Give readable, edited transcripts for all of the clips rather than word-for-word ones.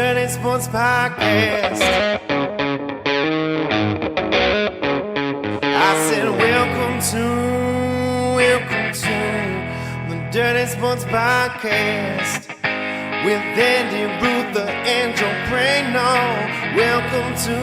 Dirty Sports Podcast. I said, welcome to the Dirty Sports Podcast with Andy Ruther and Joe Prano. Welcome to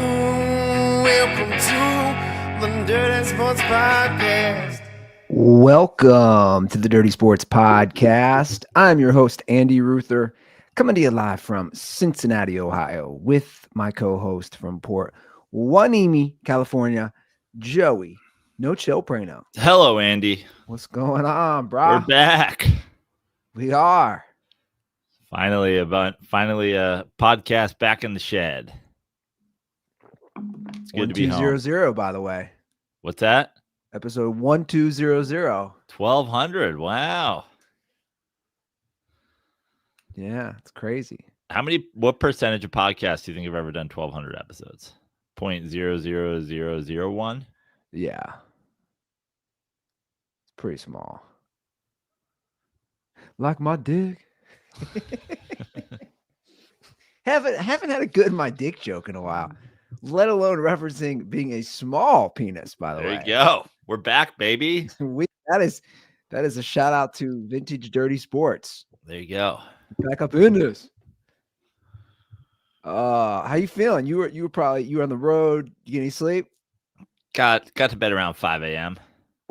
the Dirty Sports Podcast. Welcome to the Dirty Sports Podcast. I'm your host, Andy Ruther, coming to you live from Cincinnati, Ohio, with my co-host from Port Hueneme, California, Joey No Chill Prano. Hello, Andy. What's going on, bro? We're back. We are. Finally a podcast back in the shed. It's good to be home. 1200, by the way. What's that? Episode 1200. 1200. Wow. Yeah, it's crazy. What percentage of podcasts do you think have ever done 1200 episodes? 0.00001? Yeah. It's pretty small. Like my dick. haven't had a good my dick joke in a while, let alone referencing being a small penis, by the way. There you go. We're back, baby. That is a shout out to Vintage Dirty Sports. There you go. Back up in this. How you feeling? You were on the road. You get any sleep? Got to bed around 5 a.m.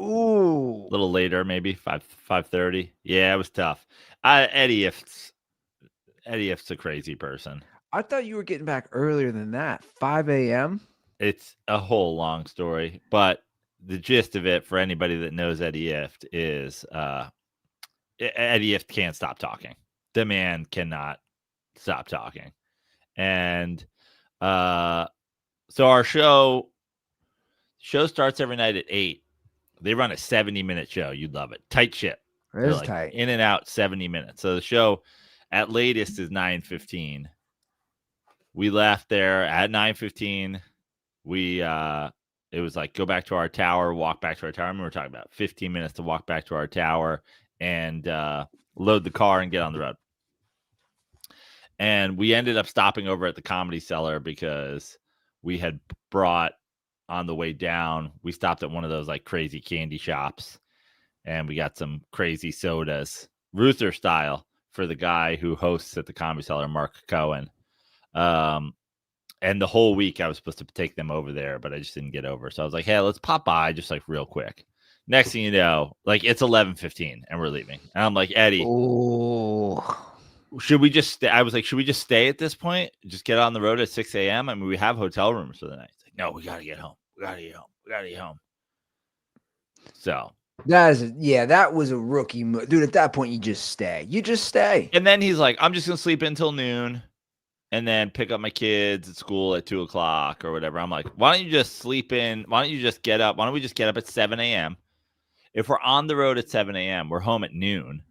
Ooh. A little later, maybe 5:30. Yeah, it was tough. Eddie Ift's a crazy person. I thought you were getting back earlier than that. 5 a.m. It's a whole long story, but the gist of it for anybody that knows Eddie Ift is Eddie Ift can't stop talking. The man cannot stop talking. And so our show starts every night at 8. They run a 70-minute show. You'd love it. Tight ship. It is tight. In and out 70 minutes. So the show at latest is 9:15. We left there at 9:15. It was like, go back to our tower, walk back to our tower. I remember we were talking about 15 minutes to walk back to our tower and load the car and get on the road. And we ended up stopping over at the Comedy Cellar because we had brought on the way down. We stopped at one of those like crazy candy shops and we got some crazy sodas, Ruther style, for the guy who hosts at the Comedy Cellar, Mark Cohen. And the whole week I was supposed to take them over there, but I just didn't get over. So I was like, hey, let's pop by just like real quick. Next thing you know, like it's 11:15 and we're leaving. And I'm like, Eddie, should we just stay? I was like, should we just stay at this point? Just get on the road at 6 a.m.? I mean, we have hotel rooms for the night. It's like, no, we got to get home. We got to get home. So that was a rookie move. Dude, at that point, you just stay. And then he's like, I'm just going to sleep until noon and then pick up my kids at school at 2 o'clock or whatever. I'm like, why don't you just sleep in? Why don't you just get up? Why don't we just get up at 7 a.m.? If we're on the road at 7 a.m., we're home at noon.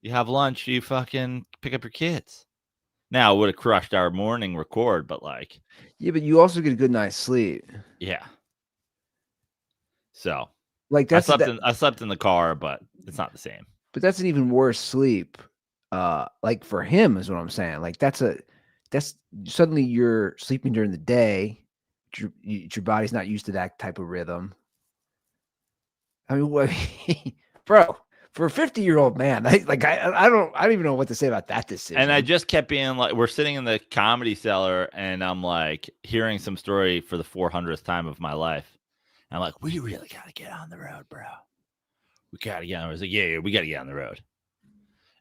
You have lunch, you fucking pick up your kids. Now, it would have crushed our morning record, but like... Yeah, but you also get a good night's sleep. Yeah. So, like I slept in the car, but it's not the same. But that's an even worse sleep. Like for him is what I'm saying. Like that's suddenly you're sleeping during the day. Your body's not used to that type of rhythm. I mean, bro, for a 50-year-old man, I don't even know what to say about that decision. And I just kept being like, we're sitting in the Comedy Cellar, and I'm like hearing some story for the 400th time of my life. And I'm like, we really gotta get on the road, bro. We gotta get on the road. I was like, yeah, we gotta get on the road.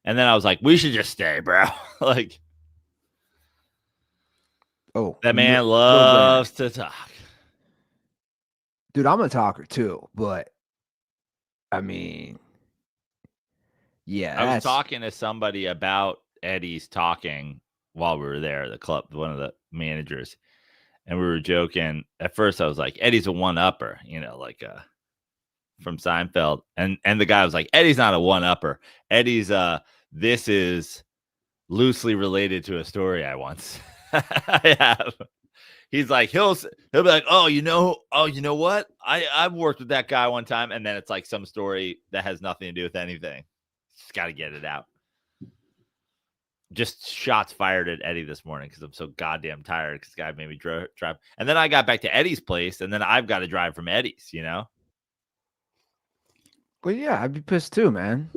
And then I was like, we should just stay, bro. Like, that man loves to talk. Dude, I'm a talker too, but I mean, yeah. I was talking to somebody about Eddie's talking while we were there, the club, one of the managers, and we were joking. At first, I was like, Eddie's a one-upper, like from Seinfeld. And the guy was like, Eddie's not a one-upper. Eddie's this is loosely related to a story I once I have. He's like, he'll be like, oh, you know what? I've worked with that guy one time, and then it's like some story that has nothing to do with anything. Just got to get it out. just shots fired at Eddie this morning because I'm so goddamn tired because the guy made me drive. And then I got back to Eddie's place, and then I've got to drive from Eddie's, you know? Well, yeah, I'd be pissed too, man.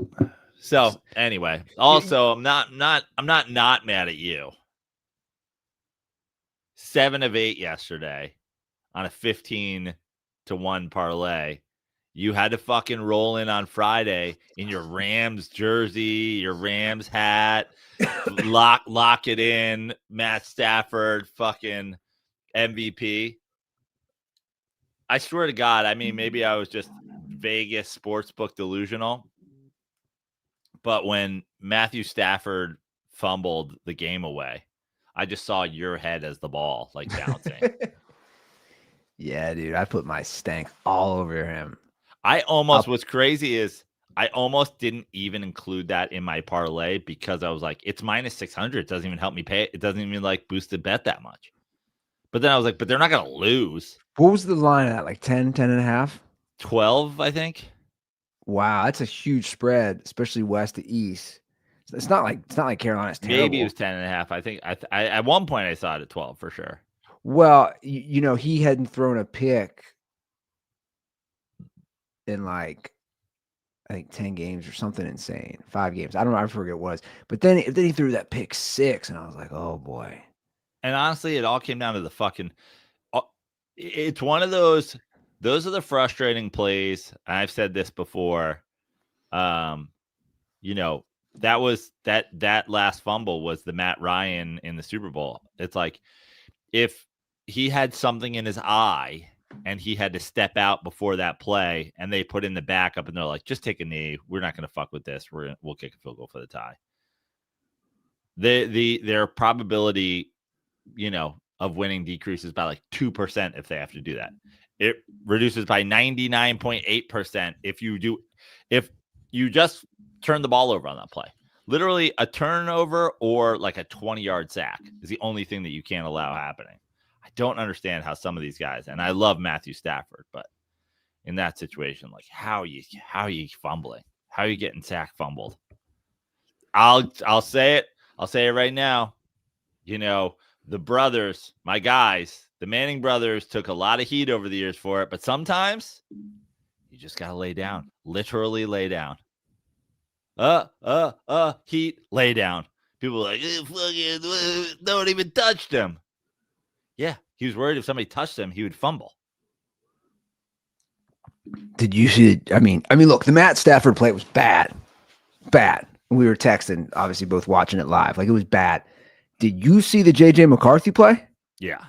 So anyway, also I'm not mad at you. 7 of 8 yesterday on a 15-1 parlay. You had to fucking roll in on Friday in your Rams jersey, your Rams hat, lock it in, Matt Stafford, fucking MVP. I swear to God, I mean, maybe I was just Vegas sportsbook delusional. But when Matthew Stafford fumbled the game away, I just saw your head as the ball, like bouncing. Yeah, dude, I put my stank all over him. What's crazy is I almost didn't even include that in my parlay because I was like, it's minus 600. It doesn't even help me pay. It doesn't even like boost the bet that much. But then I was like, but they're not going to lose. What was the line of that? Like 10, 10 and a half? 12, I think. Wow, that's a huge spread, especially west to east. It's not like Carolina's terrible. Maybe it was 10 and a half. I think I at one point I saw it at 12 for sure. Well, you know, he hadn't thrown a pick in like I think 10 games or something insane. 5 games. I don't know. I forget what it was. But then he threw that pick 6, and I was like, oh boy. And honestly, it all came down to the fucking. It's one of those. Those are the frustrating plays. I've said this before. You know, that was that last fumble was the Matt Ryan in the Super Bowl. It's like if he had something in his eye and he had to step out before that play, and they put in the backup, and they're like, just take a knee. We're not going to fuck with this. We'll kick a field goal for the tie. Their probability, you know, of winning decreases by like 2% if they have to do that. It reduces by 99.8% if you just turn the ball over on that play. Literally a turnover or like a 20-yard sack is the only thing that you can't allow happening. I don't understand how some of these guys, and I love Matthew Stafford, but in that situation, like how are you fumbling? How are you getting sack fumbled? I'll say it. I'll say it right now. You know, the brothers, my guys, the Manning brothers took a lot of heat over the years for it, but sometimes you just got to lay down, literally lay down. Heat, lay down. People are like, don't even touch him. Yeah, he was worried if somebody touched him, he would fumble. Did you see it? I mean, look, the Matt Stafford play was bad. We were texting, obviously both watching it live. Like, it was bad. Did you see the JJ McCarthy play? Yeah.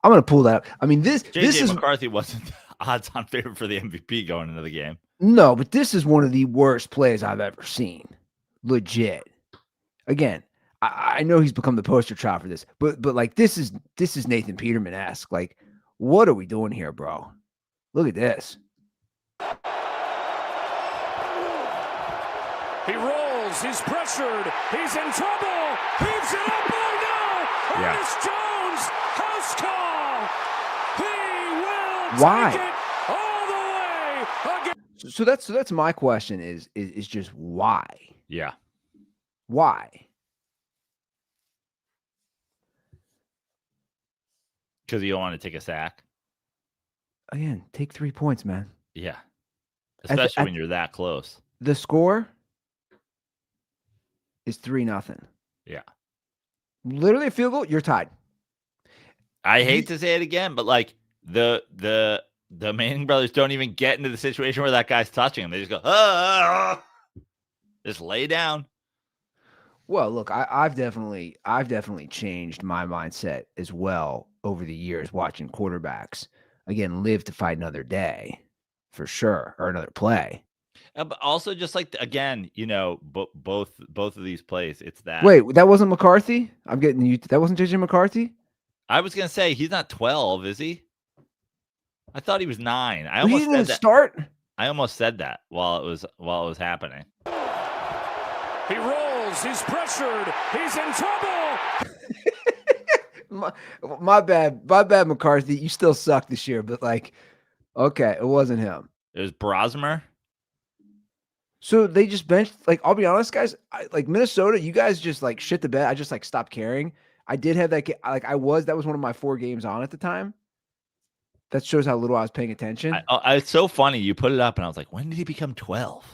I'm going to pull that up. I mean, this is McCarthy wasn't odds on favorite for the MVP going into the game. No, but this is one of the worst plays I've ever seen. Legit. Again, I know he's become the poster child for this, but like this is Nathan Peterman-esque. Like, what are we doing here, bro? Look at this. He rolls. He's pressured. He's in trouble. Heaves it up. Oh, no. Yeah. Ernest Jones. House call. He will Why? take it all the way. Again. So that's my question is just why? Yeah. Why? Because you don't want to take a sack. Again, take 3 points, man. Yeah. Especially when you're that close. The score is 3-0. Yeah. Literally a field goal, you're tied. I hate to say it again, but like the Manning brothers don't even get into the situation where that guy's touching him. They just go, just lay down. Well, look, I've definitely changed my mindset as well over the years watching quarterbacks. Again, live to fight another day, for sure, or another play. But also, just like again, you know, both of these plays, it's that. Wait, that wasn't McCarthy? I'm getting you. That wasn't JJ McCarthy? I was gonna say he's not 12, is he? I thought he was 9. I He almost didn't said that. start. I almost said that while it was happening. He rolls. He's pressured. He's in trouble. My bad, McCarthy. You still suck this year, but like, okay, it wasn't him. It was Brosmer. So they just benched. Like, I'll be honest, guys. Like Minnesota, you guys just like shit the bed. I just like stopped caring. I did have that. Like that was one of my 4 games on at the time. That shows how little I was paying attention. It's so funny. You put it up, and I was like, when did he become 12?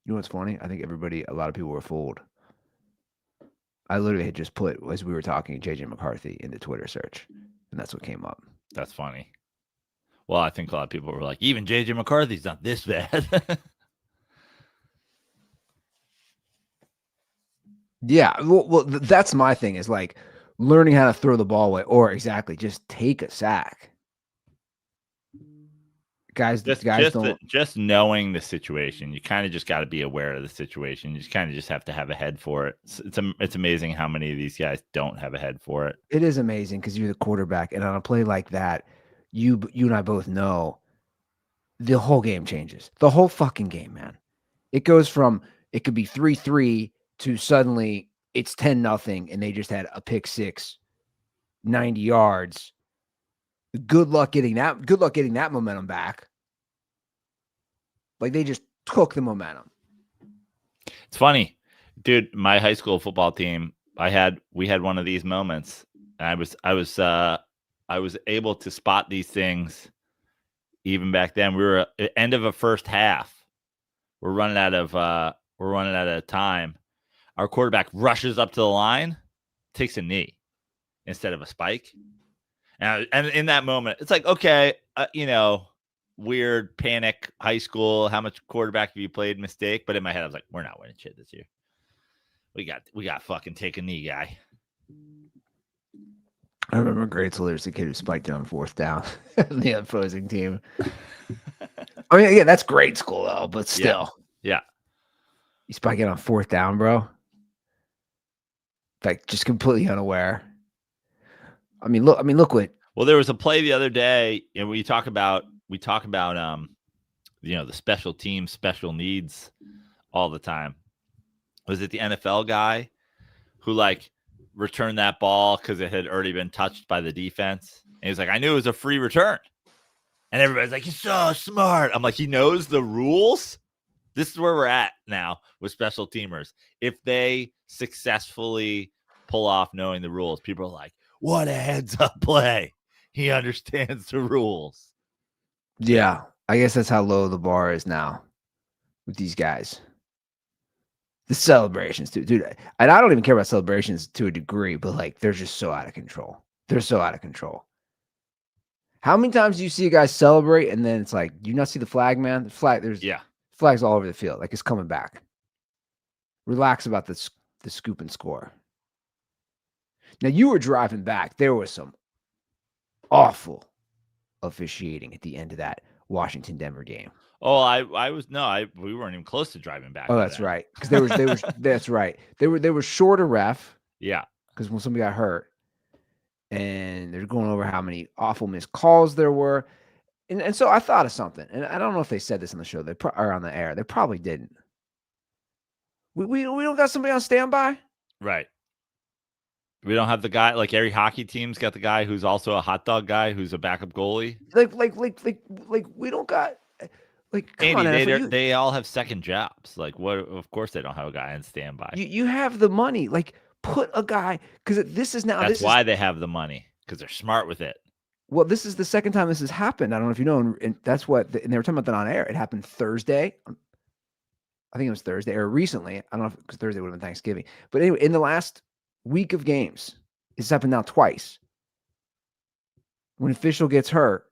You know what's funny? I think a lot of people were fooled. I literally had just put, as we were talking, JJ McCarthy in the Twitter search, and that's what came up. That's funny. Well, I think a lot of people were like, even JJ McCarthy's not this bad. Yeah, well, that's my thing is like learning how to throw the ball away, or exactly just take a sack. Guys don't. Just knowing the situation, you kind of just got to be aware of the situation. You just kind of just have to have a head for it. It's amazing how many of these guys don't have a head for it. It is amazing because you're the quarterback, and on a play like that, you and I both know the whole game changes. The whole fucking game, man. It goes from it could be 3-3 to suddenly it's 10-0, and they just had a pick six, 90 yards. Good luck getting that momentum back. Like they just took the momentum. It's funny, dude. My high school football team, we had one of these moments, and I was able to spot these things even back then. We were at the end of a first half. We're running out of time. Our quarterback rushes up to the line, takes a knee instead of a spike. And in that moment, it's like, okay, weird panic, high school. How much quarterback have you played? Mistake. But in my head, I was like, we're not winning shit this year. We got fucking take a knee, guy. I remember grade school, there's a kid who spiked it on 4th down. The opposing team. I mean, yeah, that's grade school though, but still. Yeah. You spike it on 4th down, bro. Like just completely unaware. I mean, look what. Well, there was a play the other day, and we talk about the special teams, special needs all the time. Was it the NFL guy who like returned that ball because it had already been touched by the defense? And he's like, I knew it was a free return. And everybody's like, he's so smart. I'm like, he knows the rules. This is where we're at now with special teamers. If they successfully pull off knowing the rules, people are like, what a heads up play. He understands the rules. Yeah, I guess that's how low the bar is now with these guys. The celebrations, dude. And I don't even care about celebrations to a degree, but like they're just so out of control. They're so out of control. How many times do you see a guy celebrate and then it's like, do you not see the flag, man? The flag, flags all over the field. Like it's coming back. Relax about the scoop and score. Now you were driving back. There was some awful officiating at the end of that Washington-Denver game. Oh, we weren't even close to driving back. Oh, that's right. Because that's right. They were short a ref. Yeah. Because when somebody got hurt, and they're going over how many awful missed calls there were, and so I thought of something, and I don't know if they said this on the show, or on the air. They probably didn't. We don't got somebody on standby, right? We don't have the guy like every hockey team's got the guy who's also a hot dog guy who's a backup goalie. Like we don't got like Andy, they all have second jobs. Like what? Of course they don't have a guy on standby. You have the money. Like put a guy because this is now. That's why they have the money because they're smart with it. Well, this is the second time this has happened. I don't know if you know, and that's what and they were talking about that on air. It happened Thursday. I think it was Thursday or recently. I don't know because Thursday would have been Thanksgiving. But anyway, in the last week of games, it's happened now twice. When official gets hurt,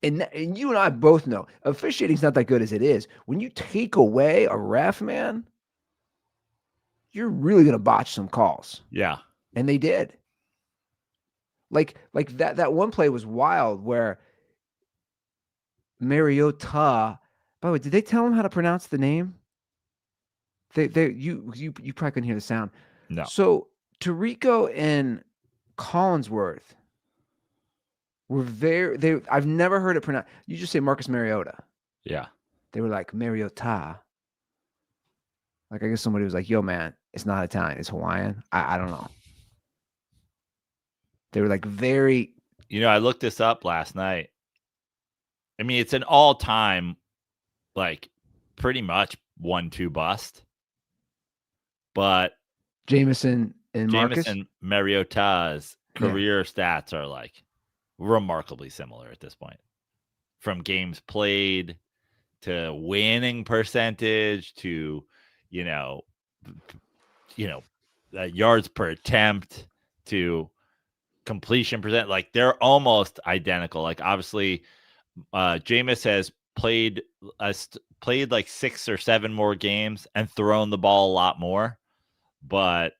and you and I both know officiating's not that good as it is. When you take away a ref, man, you're really gonna botch some calls. Yeah, and they did. Like that one play was wild where Mariota. By the way, did they tell him how to pronounce the name? You probably couldn't hear the sound. No. So Tirico and Collinsworth were I've never heard it pronounced. You just say Marcus Mariota. Yeah. They were like Mariota. Like I guess somebody was like, "Yo, man, it's not Italian, it's Hawaiian." I don't know. They were like very. I looked this up last night, I mean, it's an all-time, like, pretty much 1-2 bust. But Jameson and Marcus. Jameson Mariota's career stats are like remarkably similar at this point. From games played to winning percentage to, yards per attempt to completion percent. Like they're almost identical. Like obviously, Jameis has played like 6 or 7 more games and thrown the ball a lot more. But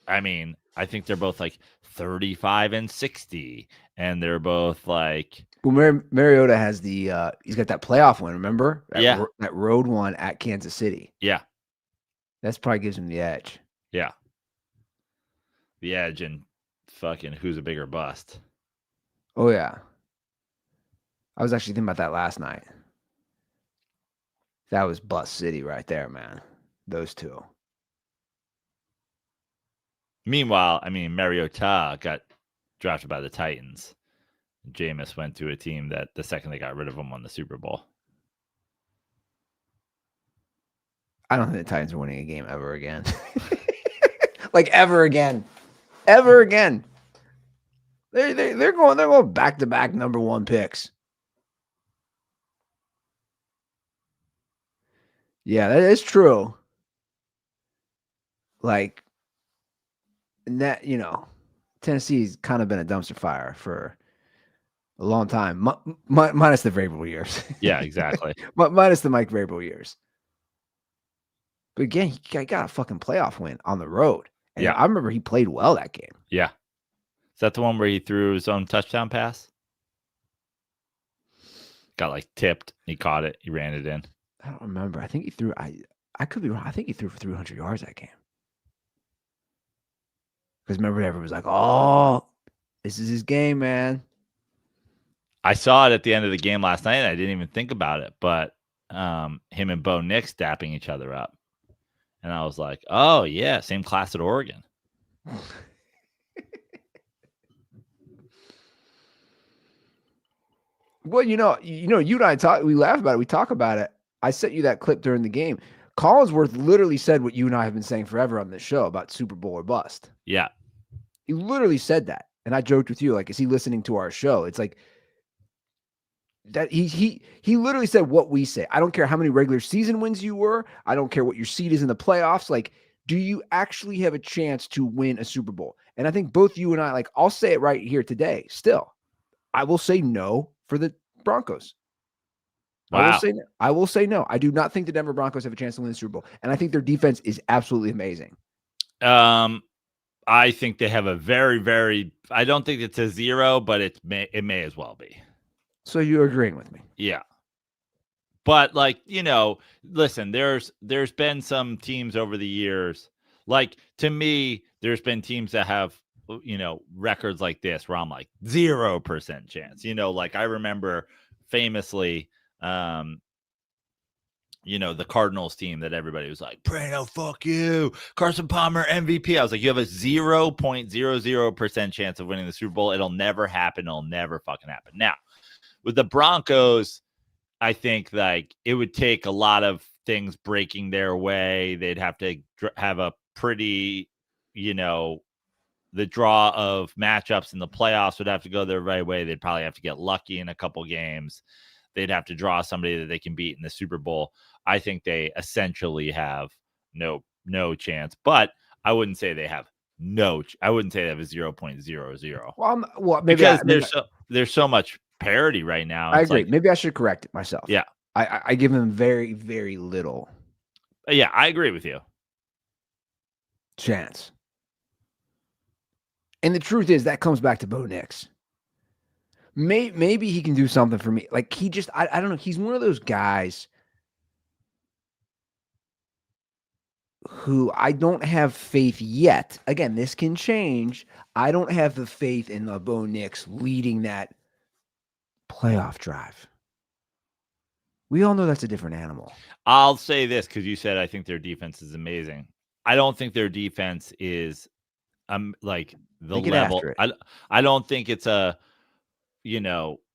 I mean, I think they're both like 35 and 60, and they're both like. Well, Mariota has he's got that playoff win. Remember? That road one at Kansas City. Yeah, that's probably gives him the edge. Yeah, the edge and fucking who's a bigger bust. Oh yeah, I was actually thinking about that last night. That was bust city right there, man. Those two. Meanwhile, I mean, Mariota got drafted by the Titans. Jameis went to a team that the second they got rid of him won the Super Bowl. I don't think the Titans are winning a game ever again. Like ever again. Ever again. They're going back-to-back number 1 picks. Yeah, that is true. Like, that, Tennessee's kind of been a dumpster fire for a long time, minus the Vrabel years. Yeah, exactly. Minus the Mike Vrabel years. But again, he got a fucking playoff win on the road. And I remember he played well that game. Yeah. Is that the one where he threw his own touchdown pass? Got like tipped. He caught it. He ran it in. I don't remember. I think he threw. I could be wrong. I think he threw for 300 yards that game. Because remember, everyone was like, "Oh, this is his game, man." I saw it at the end of the game last night, and I didn't even think about it. But him and Bo Nix dapping each other up, and I was like, "Oh yeah, same class at Oregon." Well, you and I talk. We laugh about it. We talk about it. I sent you that clip during the game. Collinsworth literally said what you and I have been saying forever on this show about Super Bowl or bust. Yeah. He literally said that. And I joked with you, like, is he listening to our show? It's like that he literally said what we say. I don't care how many regular season wins you were. I don't care what your seed is in the playoffs. Like, do you actually have a chance to win a Super Bowl? And I think both you and I, like, I'll say it right here today. Still, I will say no for the Broncos. Wow. I will say no. I do not think the Denver Broncos have a chance to win the Super Bowl. And I think their defense is absolutely amazing. I think they have a very, very, I don't think it's a 0, but it may as well be. So you're agreeing with me? Yeah. But like, listen, there's been some teams over the years, like to me, there's been teams that have, records like this where I'm like 0% chance, like I remember famously, the Cardinals team that everybody was like, Prano, fuck you. Carson Palmer, MVP. I was like, you have a 0.00% chance of winning the Super Bowl. It'll never happen. It'll never fucking happen. Now, with the Broncos, I think like it would take a lot of things breaking their way. They'd have to have a pretty, the draw of matchups in the playoffs would have to go their right way. They'd probably have to get lucky in a couple games. They'd have to draw somebody that they can beat in the Super Bowl. I think they essentially have no chance, but I wouldn't say they have I wouldn't say they have a 0.00. Well, maybe because there's so much parity right now. I agree. Maybe I should correct it myself. Yeah. I give them very, very little. Yeah, I agree with you. Chance. And the truth is that comes back to Bo Nix. Maybe he can do something for me. Like he just, I don't know. He's one of those guys who I don't have faith yet. Again, this can change. I don't have the faith in the Bo Nix leading that playoff drive. We all know that's a different animal. I'll say this because you said I think their defense is amazing. I don't think their defense is like the level. I don't think it's a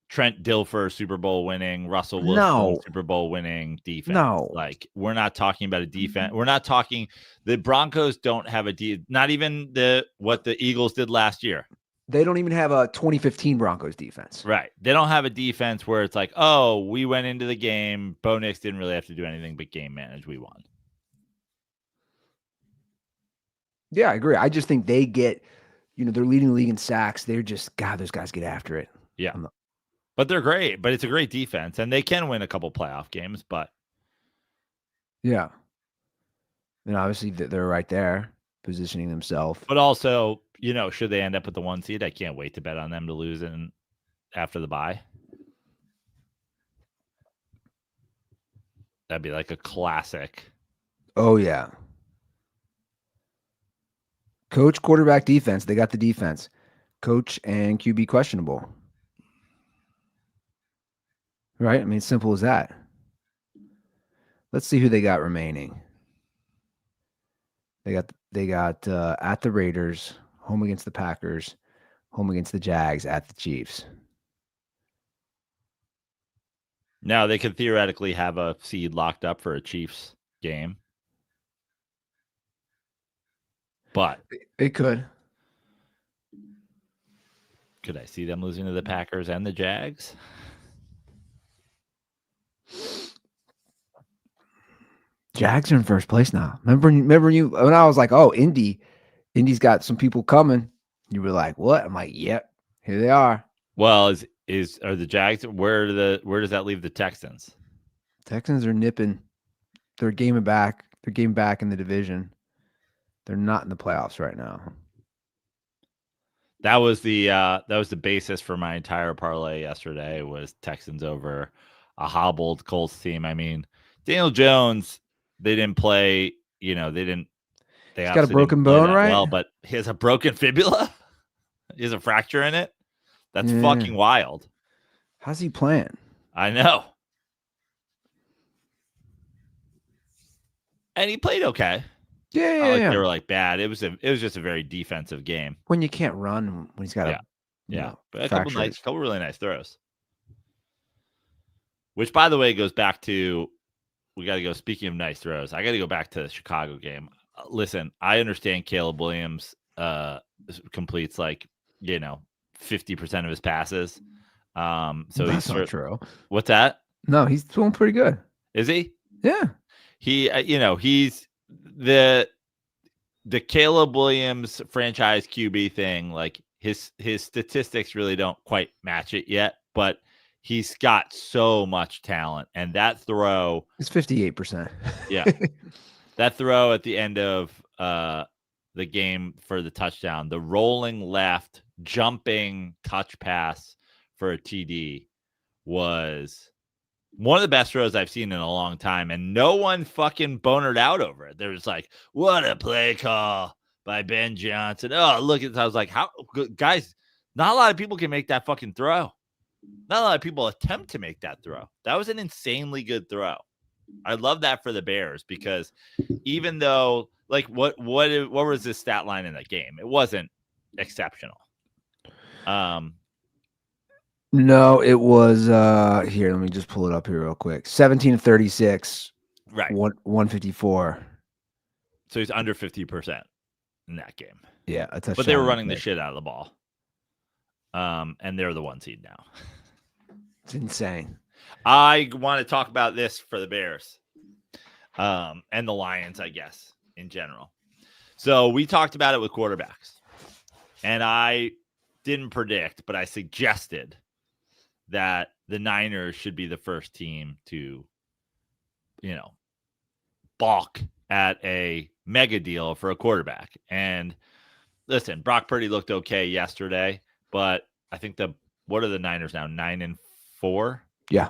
Trent Dilfer Super Bowl winning, Russell Wilson No. Super Bowl winning defense. No. Like, we're not talking about a defense. We're not talking the Broncos don't have not even what the Eagles did last year. They don't even have a 2015 Broncos defense. Right. They don't have a defense where it's like, oh, we went into the game. Bo Nix didn't really have to do anything but game manage. We won. Yeah, I agree. I just think they get, they're leading the league in sacks. They're just, God, those guys get after it. Yeah. But they're great. But it's a great defense. And they can win a couple playoff games. But yeah. And obviously they're right there positioning themselves. But also, should they end up with the 1 seed, I can't wait to bet on them to lose after the bye. That'd be like a classic. Oh, yeah. Coach, quarterback, defense. They got the defense. Coach and QB questionable. Right? I mean, simple as that. Let's see who they got remaining. They got at the Raiders, home against the Packers, home against the Jags, at the Chiefs. Now they could theoretically have a seed locked up for a Chiefs game. But it could. Could I see them losing to the Packers and the Jags? Jags are in first place now. Remember you when I was like, oh, Indy's got some people coming. You were like, what? I'm like, yep, here they are. Well, are the Jags? Where does that leave the Texans? Texans are nipping. They're game back. They're game back in the division. They're not in the playoffs right now. That was the basis for my entire parlay yesterday. Was Texans over a hobbled Colts team. I mean, Daniel Jones. They didn't play. He's got a broken bone, right? Well, but he has a broken fibula. He has a fracture in it. That's fucking wild. How's he playing? I know. And he played okay. Yeah. They were like bad. It was just a very defensive game. When you can't run, when he's got but a couple really nice throws. Which, by the way, goes back to we got to go. Speaking of nice throws, I got to go back to the Chicago game. Listen, I understand Caleb Williams completes 50% of his passes. So that's not true. What's that? No, he's doing pretty good. Is he? Yeah. He, he's the Caleb Williams franchise QB thing. Like his statistics really don't quite match it yet, but he's got so much talent, and that throw is 58%. Yeah, that throw at the end of the game for the touchdown, the rolling left, jumping touch pass for a TD was one of the best throws I've seen in a long time, and no one fucking bonered out over it. They're just like, what a play call by Ben Johnson. Oh, look at this. I was like, how guys, not a lot of people can make that fucking throw. Not a lot of people attempt to make that throw. That was an insanely good throw. I love that for the Bears because even though, what was this stat line in that game? It wasn't exceptional. No, it was here. Let me just pull it up here real quick. 17-36, right? 154. So he's under 50% in that game. Yeah, a touchdown. But they were running the shit out of the ball. And they're the 1 seed now. It's insane. I want to talk about this for the Bears, and the Lions, I guess, in general. So we talked about it with quarterbacks, and I didn't predict, but I suggested that the Niners should be the first team to, balk at a mega deal for a quarterback. And listen, Brock Purdy looked okay yesterday, but I think what are the Niners now? 9-4? Yeah.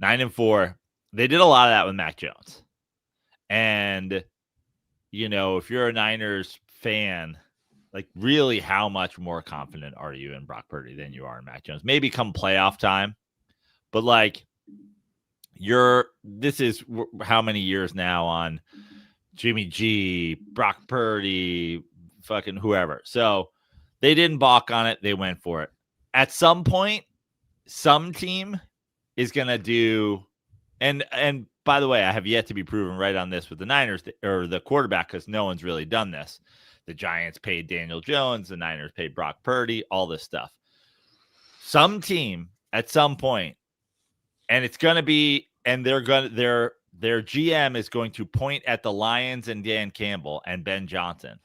9-4. They did a lot of that with Mac Jones. And, if you're a Niners fan, really how much more confident are you in Brock Purdy than you are in Mac Jones? Maybe come playoff time, but this is how many years now on Jimmy G, Brock Purdy, fucking whoever. So they didn't balk on it. They went for it. At some point, some team is going to do, and by the way, I have yet to be proven right on this with the Niners or the quarterback, because no one's really done this. The Giants paid Daniel Jones, the Niners paid Brock Purdy, all this stuff. Some team at some point, and it's going to be, and their GM is going to point at the Lions and Dan Campbell and Ben Johnson.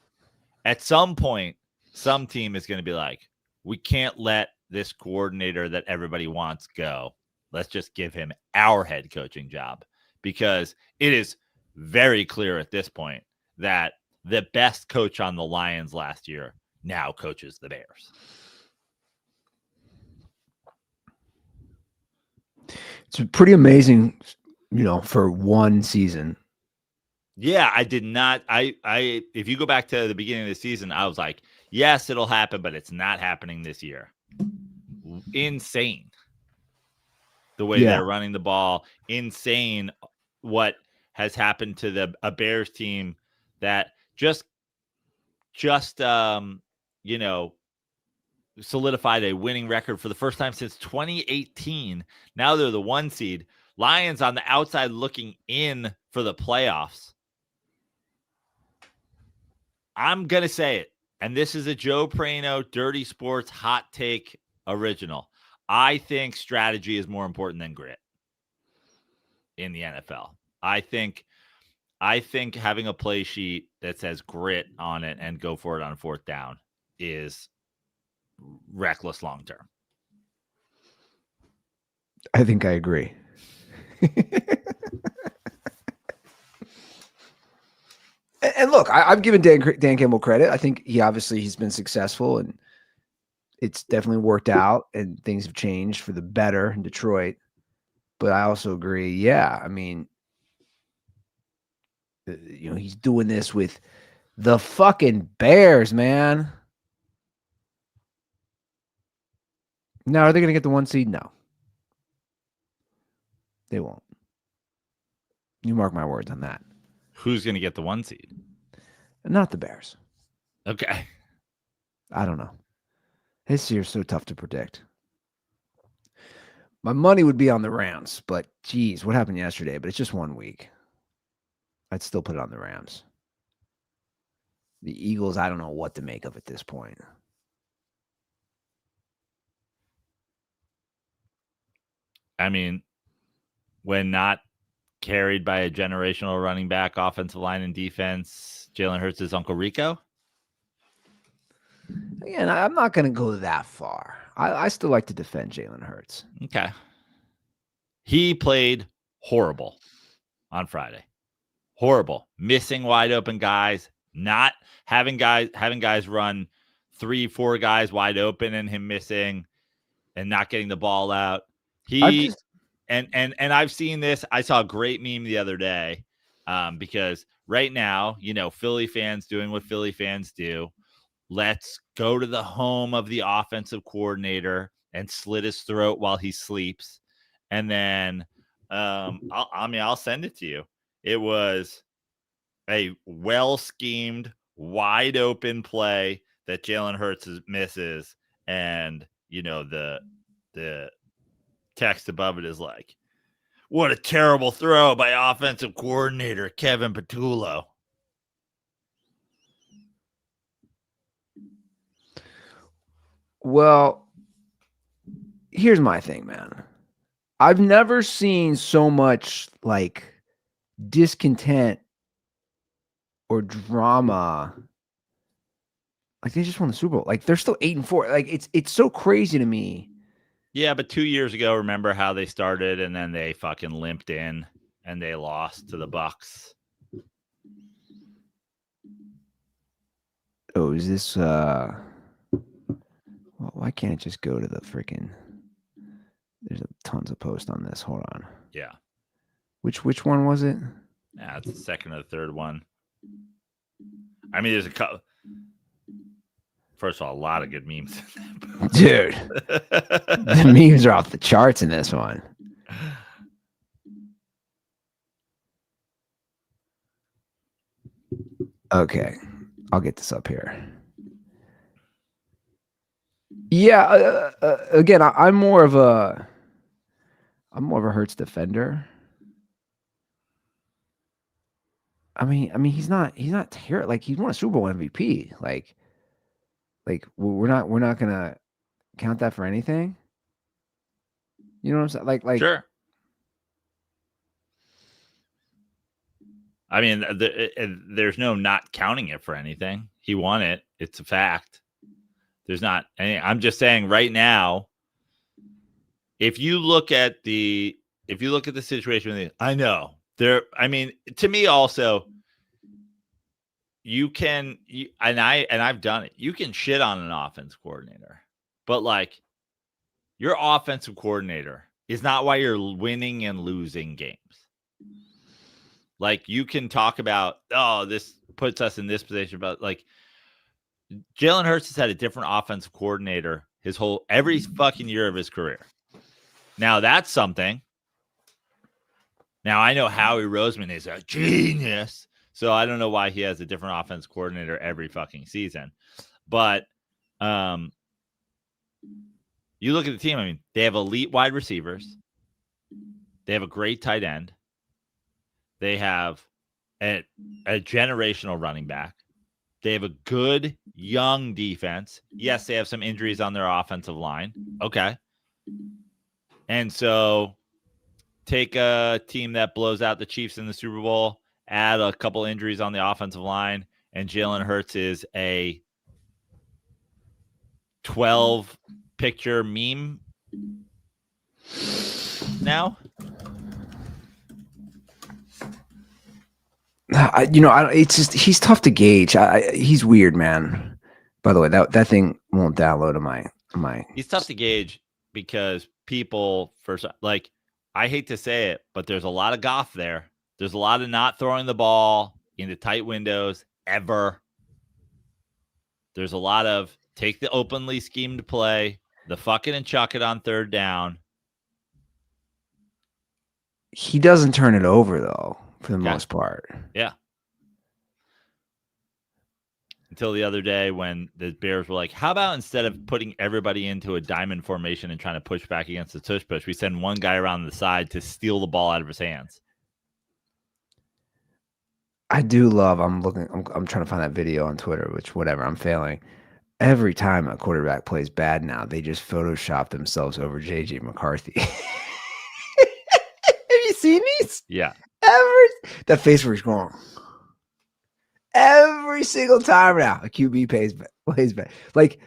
At some point, some team is going to be like, we can't let this coordinator that everybody wants go. Let's just give him our head coaching job, because it is very clear at this point that the best coach on the Lions last year now coaches the Bears. It's pretty amazing, for one season. Yeah, I did not. If you go back to the beginning of the season, I was like, yes, it'll happen, but it's not happening this year. Insane. The way they're running the ball. Insane what has happened to a Bears team that just solidified a winning record for the first time since 2018. Now they're the 1 seed. Lions on the outside looking in for the playoffs. I'm going to say it, and this is a Joe Prano Dirty Sports hot take original. I think strategy is more important than grit in the NFL. I think having a play sheet that says grit on it and go for it on 4th down is reckless long term. I think I agree. And look, I've given Dan Campbell credit. I think he's been successful, and it's definitely worked out, and things have changed for the better in Detroit. But I also agree. Yeah, I mean, he's doing this with the fucking Bears, man. Now, are they going to get the 1 seed? No, they won't. You mark my words on that. Who's going to get the 1 seed? Not the Bears. Okay. I don't know. This year's so tough to predict. My money would be on the Rams, but geez, what happened yesterday? But it's just 1 week. I'd still put it on the Rams. The Eagles, I don't know what to make of at this point. I mean, when not carried by a generational running back, offensive line, and defense, Jalen Hurts is Uncle Rico? Again, I'm not going to go that far. I still like to defend Jalen Hurts. Okay. He played horrible on Friday. Horrible. Missing wide open guys, not having guys run 3-4 guys wide open and him missing and not getting the ball out. And I've seen this. I saw a great meme the other day because right now, Philly fans doing what Philly fans do. Let's go to the home of the offensive coordinator and slit his throat while he sleeps. And then I'll send it to you. It was a well-schemed, wide-open play that Jalen Hurts misses. And, the text above it is like, what a terrible throw by offensive coordinator Kevin Patullo. Well, here's my thing, man. I've never seen so much discontent or drama. They just won the Super Bowl. They're still 8-4. It's so crazy to me. Yeah, but 2 years ago, remember how they started and then they fucking limped in and they lost to the Bucs. Oh, is this why can't it just go to the freaking? There's tons of posts on this. Hold on. Yeah. Which one was it? Yeah, it's the second or the third one. I mean, there's a couple. First of all, a lot of good memes. Dude, the memes are off the charts in this one. Okay, I'll get this up here. Yeah. Again, I'm more of a Hurts defender. I mean, he's not terrible. Like, he's won a Super Bowl MVP. Like we're not gonna count that for anything. You know what I'm saying? Like Sure. I mean, there's no not counting it for anything. He won it. It's a fact. There's not any. I'm just saying right now, if you look at the situation, I know there. I mean, to me also, and I've done it. You can shit on an offense coordinator, but like, your offensive coordinator is not why you're winning and losing games. Like, you can talk about, oh, this puts us in this position, but like, Jalen Hurts has had a different offensive coordinator every fucking year of his career. Now that's something. Now I know Howie Roseman is a genius, so I don't know why he has a different offensive coordinator every fucking season. But you look at the team. I mean, they have elite wide receivers. They have a great tight end. They have a generational running back. They have a good young defense. Yes, they have some injuries on their offensive line. Okay. And so take a team that blows out the Chiefs in the Super Bowl, add a couple injuries on the offensive line, and Jalen Hurts is a 12-picture meme now. It's just, he's tough to gauge. He's weird, man. By the way, that thing won't download on my. He's tough to gauge because people, like, I hate to say it, but there's a lot of Goff there. There's a lot of not throwing the ball into tight windows ever. There's a lot of take the openly schemed play, the fuck it and chuck it on third down. He doesn't turn it over, though, for the most part. Yeah. Until the other day when the Bears were like, how about instead of putting everybody into a diamond formation and trying to push back against the tush push, we send one guy around the side to steal the ball out of his hands. I do love, I'm trying to find that video on Twitter, which whatever, I'm failing. Every time a quarterback plays bad now, they just Photoshop themselves over JJ McCarthy. Have you seen these? Yeah. That face where he's going. Every single time now, a QB plays bad. Like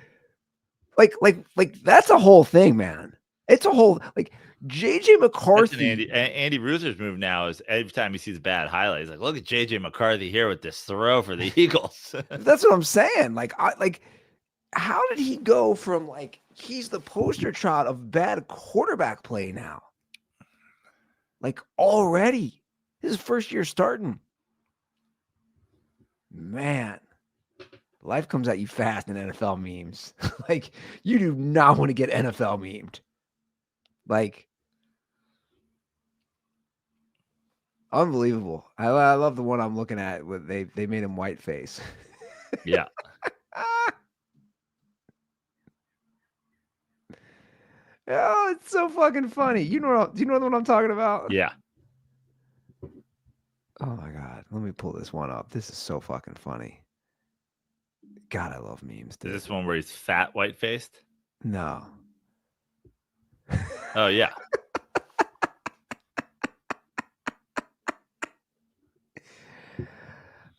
that's a whole thing, man. It's a whole, like, JJ McCarthy. Andy Ruther's move now is every time he sees a bad highlight, he's like, look at JJ McCarthy here with this throw for the Eagles. That's what I'm saying. Like, how did he go from, like, he's the poster child of bad quarterback play now? Like, already. This is first year starting. Man, life comes at you fast in NFL memes. Like, you do not want to get NFL memed. Like, unbelievable. I love the one I'm looking at. They made him white face. Yeah. Oh, it's so fucking funny. Do you know what I'm talking about? Yeah. Oh my God. Let me pull this one up. This is so fucking funny. God, I love memes. Dude. Is this one where he's fat, white-faced? No. Oh, yeah.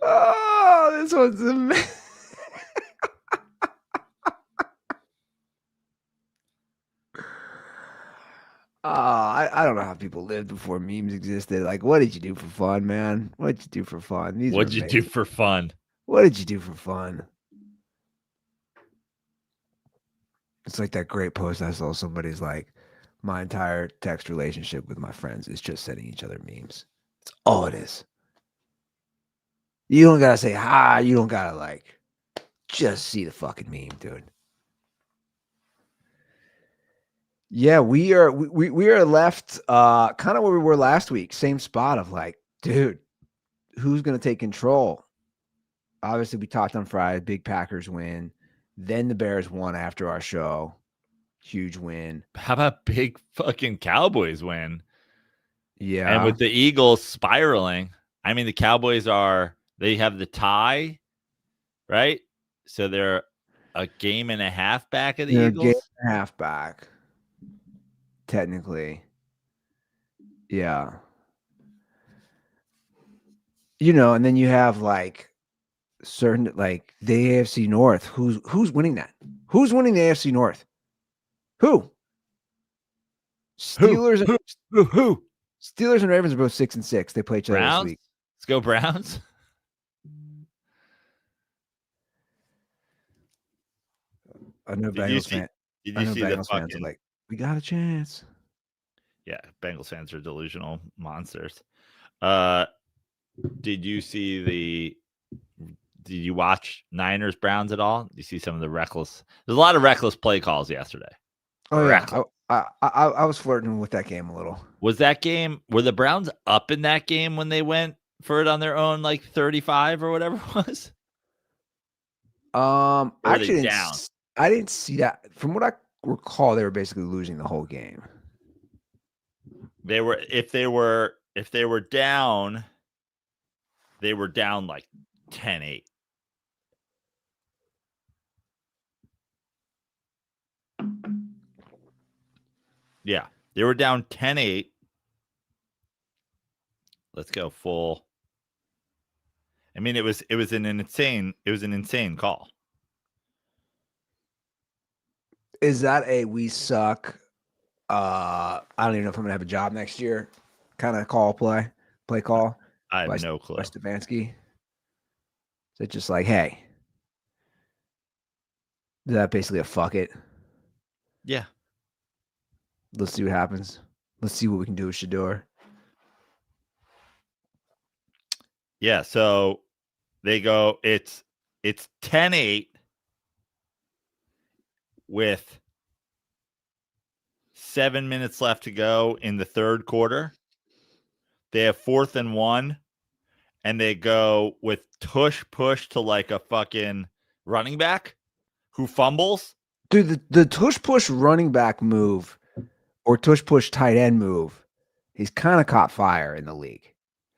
Oh, this one's amazing. I don't know how people lived before memes existed. Like, what did you do for fun, man? What did you do for fun? What'd you do for fun? What did you do for fun? It's like that great post I saw. Somebody's like, my entire text relationship with my friends is just sending each other memes. That's all it is. You don't gotta say hi. You don't gotta, like, just see the fucking meme, dude. Yeah, we are left kind of where we were last week. Same spot of, like, dude, who's gonna take control? Obviously, we talked on Friday, big Packers win. Then the Bears won after our show. huge win. How about big fucking Cowboys win? Yeah. And with the Eagles spiraling, I mean, the Cowboys they have the tie, right? So they're a game and a half back of the They're a Eagles. game and a half back, technically. Yeah. And then you have like certain like the AFC North. Who's winning that? Who's winning the AFC North? Who? Steelers Who? Steelers and Ravens are both 6-6. They play each other this Browns? week. Let's go Browns. I know Did you Bengals see- fan. Did I you know see the Bengals fans are fucking? like, we got a chance. Yeah, Bengals fans are delusional monsters. Did you see Did you watch Niners Browns at all? Did you see some of the reckless? There's a lot of reckless play calls yesterday. Oh Reckless. yeah, I was flirting with that game a little. Was that game? Were the Browns up in that game when they went for it on their own, like 35 or whatever it was? I Or actually they didn't. down? I didn't see that. From what I recall, they were basically losing the whole game. They were if they were down, they were down like 10-8. Yeah, they were down 10-8. Let's go full. I mean, it was an insane call. Is that a we suck? I don't even know if I'm gonna have a job next year. Kind of play call. I have by no clue. by Stefanski. Is it just like, hey, is that basically a fuck it? Yeah. Let's see what happens. Let's see what we can do with Shador. Yeah, so they go, it's 10-8 with 7 minutes left to go in the third quarter. They have 4th and 1, and they go with tush push to like a fucking running back who fumbles. Dude, the tush push running back move or tush push tight end move, he's kind of caught fire in the league.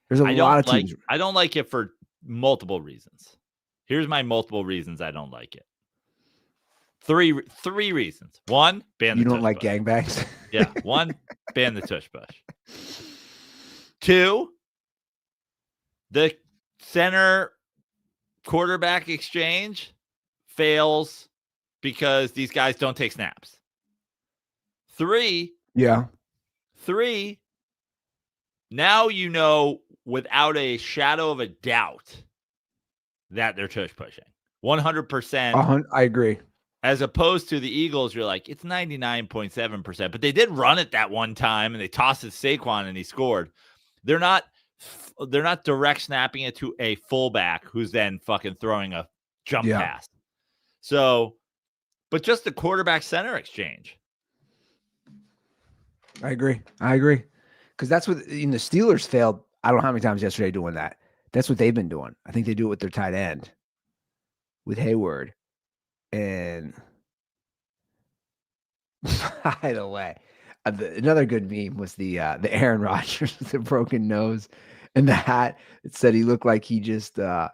There's a lot of teams. I don't like it for multiple reasons. Here's my multiple reasons I don't like it. Three reasons. One, ban the You don't tush like push. gangbangs? Yeah. One, ban the tush push. 2, the center quarterback exchange fails because these guys don't take snaps. 3, Yeah. now you know without a shadow of a doubt that they're tush pushing. 100%. I agree. As opposed to the Eagles, you're like, it's 99.7%. But they did run it that one time, and they tossed it to Saquon, and he scored. They're not direct snapping it to a fullback who's then fucking throwing a jump pass. So, but just the quarterback center exchange. I agree. Because that's what the Steelers failed. I don't know how many times yesterday doing that. That's what they've been doing. I think they do it with their tight end, with Hayward. And by the way, another good meme was the Aaron Rodgers with the broken nose and the hat. It said he looked like he just got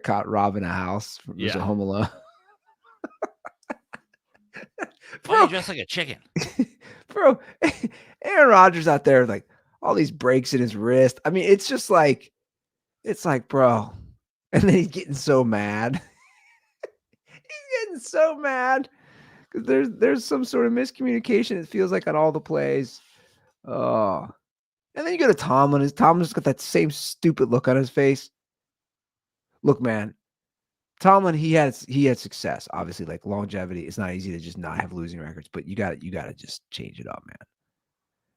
caught robbing a house from Home Alone. Why are you dressed like a chicken? Bro, Aaron Rodgers out there like all these breaks in his wrist. I mean, it's just like, bro. And then he's getting so mad. So mad because there's some sort of miscommunication. It feels like on all the plays. Oh, and then you go to Tomlin. Tomlin's got that same stupid look on his face. Look, man, Tomlin, he had success. Obviously, like longevity. It's not easy to just not have losing records, but you got to just change it up, man.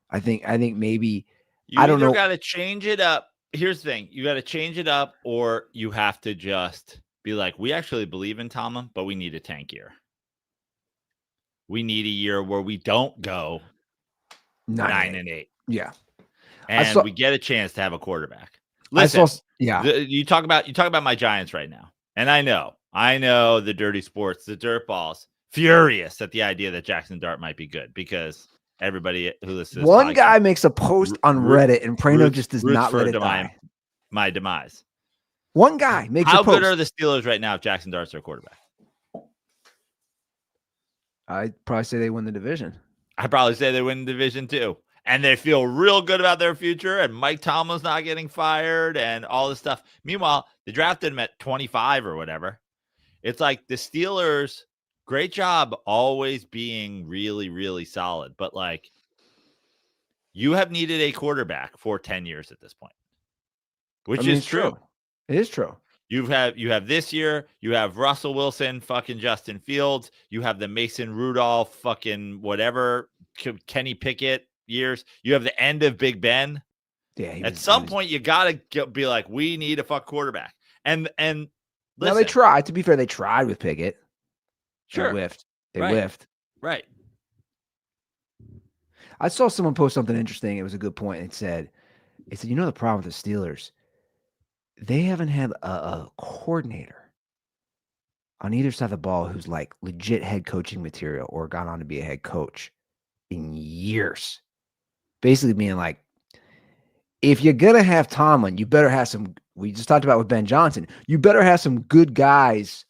I think maybe You I don't know. Got to change it up. Here's the thing: you got to change it up, or you have to just be like, we actually believe in Tomlin, but we need a tank year. We need a year where we don't go 9-8. Yeah. And we get a chance to have a quarterback. Listen, you talk about my Giants right now. And I know the dirty sports, the dirt balls furious at the idea that Jackson Dart might be good because everybody who listens to this One podcast guy makes a post on Reddit and Prano just does not let it die. My demise. One guy makes a How post. good are the Steelers right now if Jackson Dart's their quarterback? I'd probably say they win the division. I'd probably say they win the division too. And they feel real good about their future. And Mike Tomlin's not getting fired and all this stuff. Meanwhile, they drafted him at 25 or whatever. It's like the Steelers, great job always being really, really solid. But like, you have needed a quarterback for 10 years at this point, which is true. It is true. You have this year, you have Russell Wilson, fucking Justin Fields, you have the Mason Rudolph, fucking whatever, Kenny Pickett years. You have the end of Big Ben. Yeah. At some point, you gotta be like, we need a fuck quarterback. And listen, now they tried. To be fair, they tried with Pickett. Sure, they whiffed. They whiffed. Right. I saw someone post something interesting. It was a good point. It said, you know, the problem with the Steelers, they haven't had a coordinator on either side of the ball who's like legit head coaching material or gone on to be a head coach in years. Basically being like, if you're going to have Tomlin, you better have some, we just talked about with Ben Johnson, you better have some good guys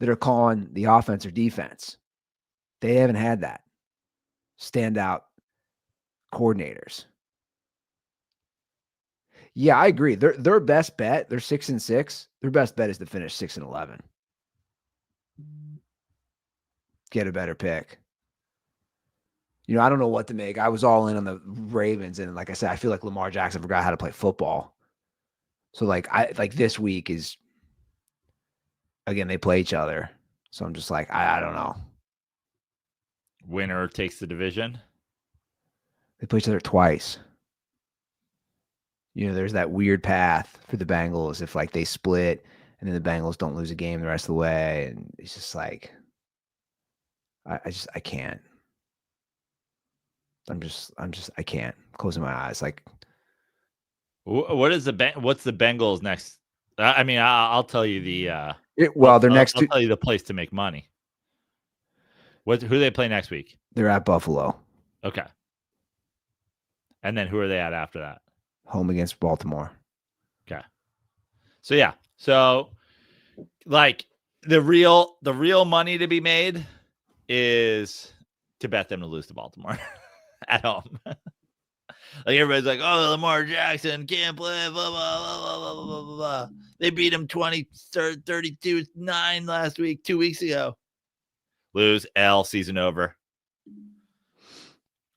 that are calling the offense or defense. They haven't had that. Standout coordinators. Yeah, I agree. Their best bet, they're 6-6. Their best bet is to finish 6-11. Get a better pick. You know, I don't know what to make. I was all in on the Ravens, and like I said, I feel like Lamar Jackson forgot how to play football. So like this week is again, they play each other. So I'm just like, I don't know. Winner takes the division. They play each other twice. You know, there's that weird path for the Bengals if like they split and then the Bengals don't lose a game the rest of the way. And it's just like, I can't. I can't. Closing my eyes. Like, what's the Bengals next? I mean, I'll tell you the. I'll tell you the place to make money. Who do they play next week? They're at Buffalo. Okay. And then who are they at after that? Home against Baltimore. Okay. So yeah. So like the real money to be made is to bet them to lose to Baltimore at home. Like everybody's like, oh, Lamar Jackson can't play, blah, blah, blah, blah, blah, blah, blah. They beat him 32-9 last week, 2 weeks ago. Lose, L, season over.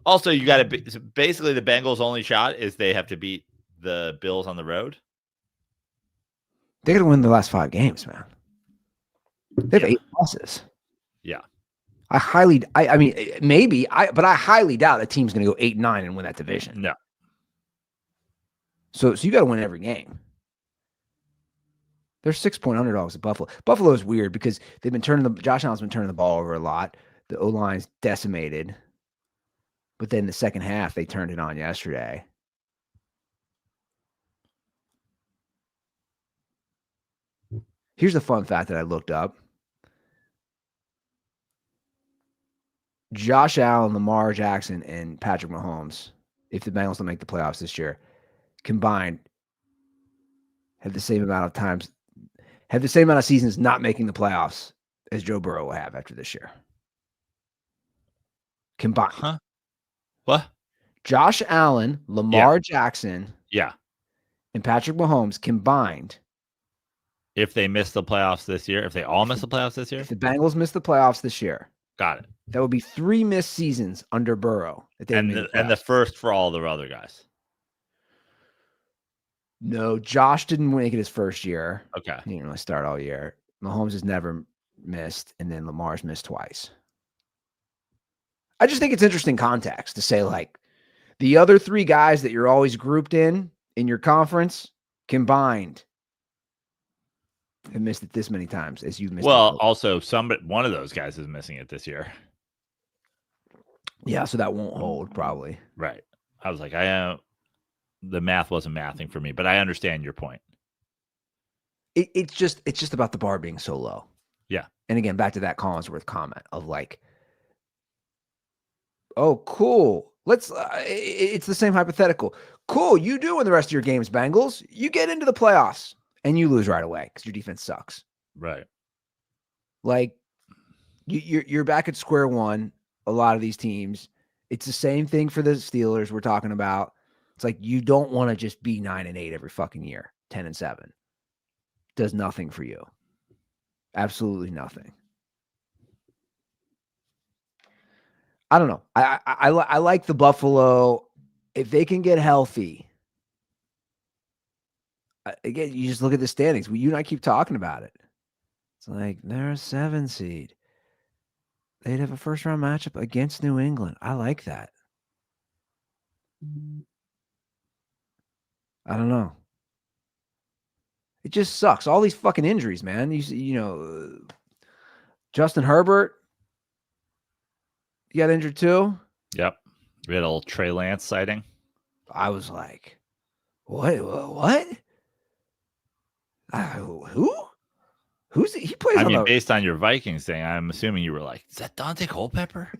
Also, you got to basically the Bengals' only shot is they have to beat the Bills on the road. They got to win the last 5 games, man. They have 8 losses. Yeah. I mean, maybe, but I highly doubt a team's going to go 8-9 and win that division. No. So you got to win every game. They're 6-point underdogs at Buffalo. Buffalo is weird because they've been Josh Allen's been turning the ball over a lot. The O-line's decimated. But then the second half, they turned it on yesterday. Here's a fun fact that I looked up. Josh Allen, Lamar Jackson, and Patrick Mahomes, if the Bengals don't make the playoffs this year, combined have the same amount of seasons not making the playoffs as Joe Burrow will have after this year. Combined. Huh? What? Josh Allen, Lamar Jackson, and Patrick Mahomes combined. If they miss the playoffs this year, if they all miss the playoffs this year? If the Bengals miss the playoffs this year. Got it. That would be 3 missed seasons under Burrow. And the first for all the other guys. No, Josh didn't make it his first year. Okay. He didn't really start all year. Mahomes has never missed, and then Lamar's missed twice. I just think it's interesting context to say, like, the other 3 guys that you're always grouped in your conference combined have missed it this many times as you've missed it. Well, also one of those guys is missing it this year. Yeah, so that won't hold probably. Right. I was like, the math wasn't mathing for me, but I understand your point. It's just about the bar being so low. Yeah. And again, back to that Collinsworth comment of like, oh, cool. Let's. It's the same hypothetical. Cool. You do win the rest of your games, Bengals. You get into the playoffs and you lose right away because your defense sucks. Right. Like you're back at square one. A lot of these teams. It's the same thing for the Steelers we're talking about. It's like you don't want to just be 9-8 every fucking year. 10-7 does nothing for you. Absolutely nothing. I don't know. I like the Buffalo. If they can get healthy, again, you just look at the standings. You and I keep talking about it. It's like they're a 7 seed. They'd have a first round matchup against New England. I like that. I don't know. It just sucks. All these fucking injuries, man. You know, Justin Herbert, you got injured too? Yep. We had a little Trey Lance sighting. I was like, what? Who? Who's he? He plays I on mean, the... based on your Vikings thing, I'm assuming you were like, is that Dante Culpepper?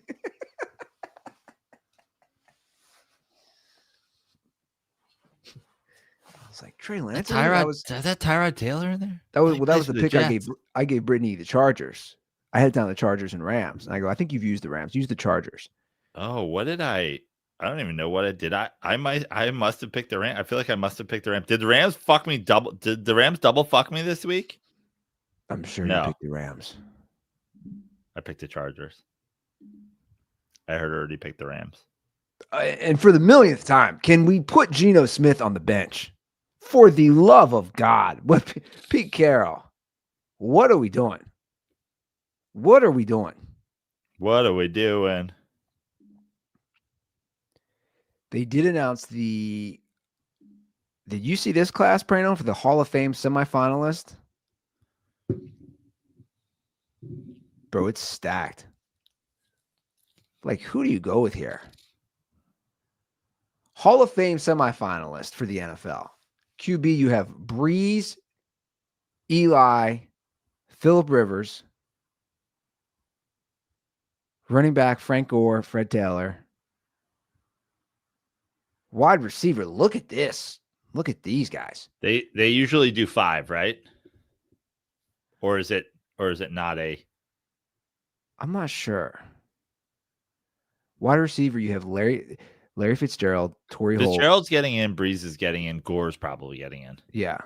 I was like, Trey Lance? Is that Tyrod Taylor in there? That was He that plays was the for pick Jets. I gave Brittany the Chargers. I had down the Chargers and Rams. And I go, I think you've used the Rams. Use the Chargers. Oh, what did I don't even know what I did. I must have picked the Rams. I feel like I must have picked the Rams. Did the Rams fuck me double? Did the Rams double fuck me this week? I'm sure No. you picked the Rams. I picked the Chargers. I heard already picked the Rams. And for the millionth time, can we put Geno Smith on the bench? For the love of God. What, Pete Carroll, what are we doing? What are we doing? What are we doing? They did announce the... Did you see this class, Prano, for the Hall of Fame semifinalist? Bro, it's stacked. Like, who do you go with here? Hall of Fame semifinalist for the NFL. QB, you have Breeze, Eli, Phillip Rivers. Running back, Frank Gore, Fred Taylor. Wide receiver, look at this. Look at these guys. They usually do 5, right? Or is it not a... I'm not sure. Wide receiver, you have Larry Fitzgerald, Torrey Holt. Fitzgerald's getting in, Breeze is getting in, Gore's probably getting in. Yeah.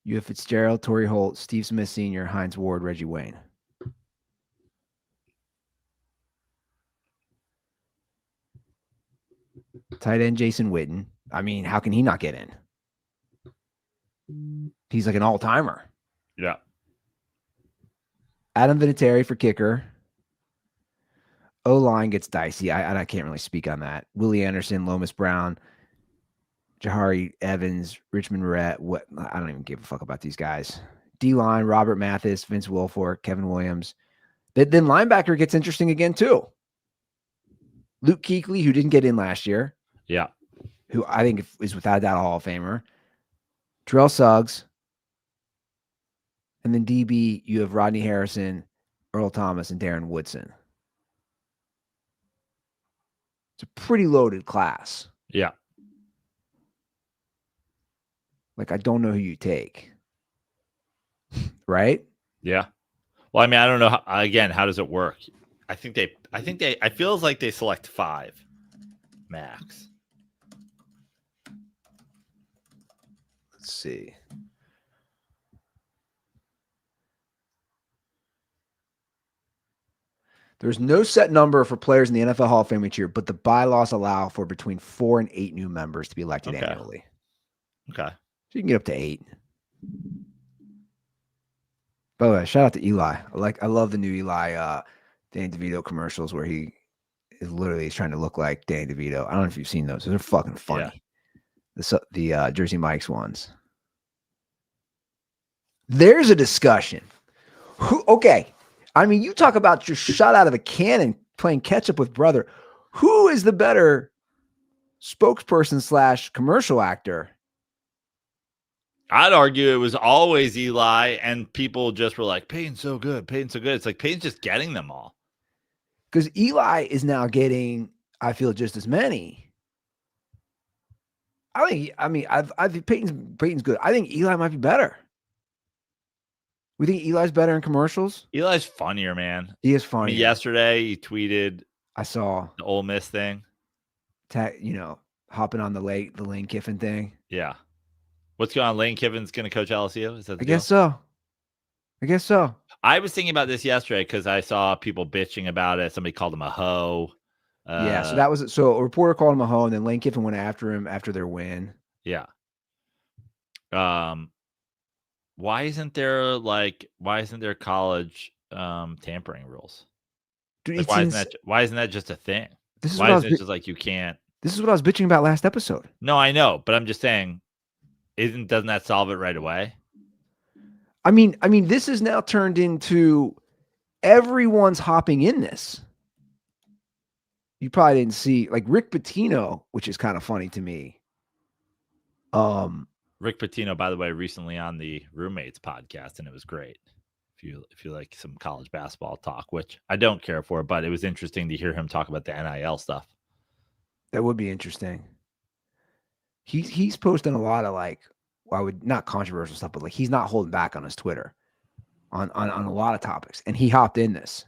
You have Fitzgerald, Torrey Holt, Steve Smith Sr., Hines Ward, Reggie Wayne. Tight end Jason Witten. I mean, how can he not get in? He's like an all-timer. Yeah. Adam Vinatieri for kicker. O-line gets dicey. I can't really speak on that. Willie Anderson, Lomas Brown, Jahari Evans, Richmond Rhett. What? I don't even give a fuck about these guys. D-line, Robert Mathis, Vince Wilfork, Kevin Williams. Then linebacker gets interesting again, too. Luke Kuechly, who didn't get in last year. Yeah. Who I think is without a doubt a Hall of Famer. Terrell Suggs. And then DB, you have Rodney Harrison, Earl Thomas, and Darren Woodson. It's a pretty loaded class. Yeah. Like, I don't know who you take. Right? Yeah. Well, I mean, I don't know. How does it work? I feel like they select 5 max. Let's see. There's no set number for players in the NFL Hall of Fame each year, but the bylaws allow for between 4 and 8 new members to be elected annually. Okay. So you can get up to 8. By the way, shout out to Eli. I love the new Eli Danny DeVito commercials where he is literally trying to look like Danny DeVito. I don't know if you've seen those. Those are fucking funny. Yeah. The Jersey Mike's ones. There's a discussion. Okay. I mean, you talk about your shot out of a cannon playing catch up with brother. Who is the better spokesperson / commercial actor? I'd argue it was always Eli, and people just were like, Peyton's so good. Peyton's so good. It's like Peyton's just getting them all. Because Eli is now getting, I feel, just as many. I think Peyton's good. I think Eli might be better. We think Eli's better in commercials? Eli's funnier, man. He is funny. Yesterday he tweeted I saw the Ole Miss thing. Hopping on the Lane Kiffin thing. Yeah. What's going on? Lane Kiffin's going to coach LSU? Is that the I guess so. I was thinking about this yesterday because I saw people bitching about it. Somebody called him a hoe. Yeah, so a reporter called him a hoe, and then Lane Kiffin went after him after their win. Yeah. Why isn't there college tampering rules? Dude, Like, why isn't that just a thing? Why isn't it just like you can't? This is what I was bitching about last episode. No, I know, but I'm just saying, doesn't that solve it right away? I mean, this is now turned into everyone's hopping in this. You probably didn't see, like, Rick Pitino, which is kind of funny to me. Rick Pitino, by the way, recently on the Roommates podcast, and it was great. If you like some college basketball talk, which I don't care for, but it was interesting to hear him talk about the NIL stuff. That would be interesting. He's posting a lot of, like, not controversial stuff, but like he's not holding back on his Twitter on a lot of topics. And he hopped in this.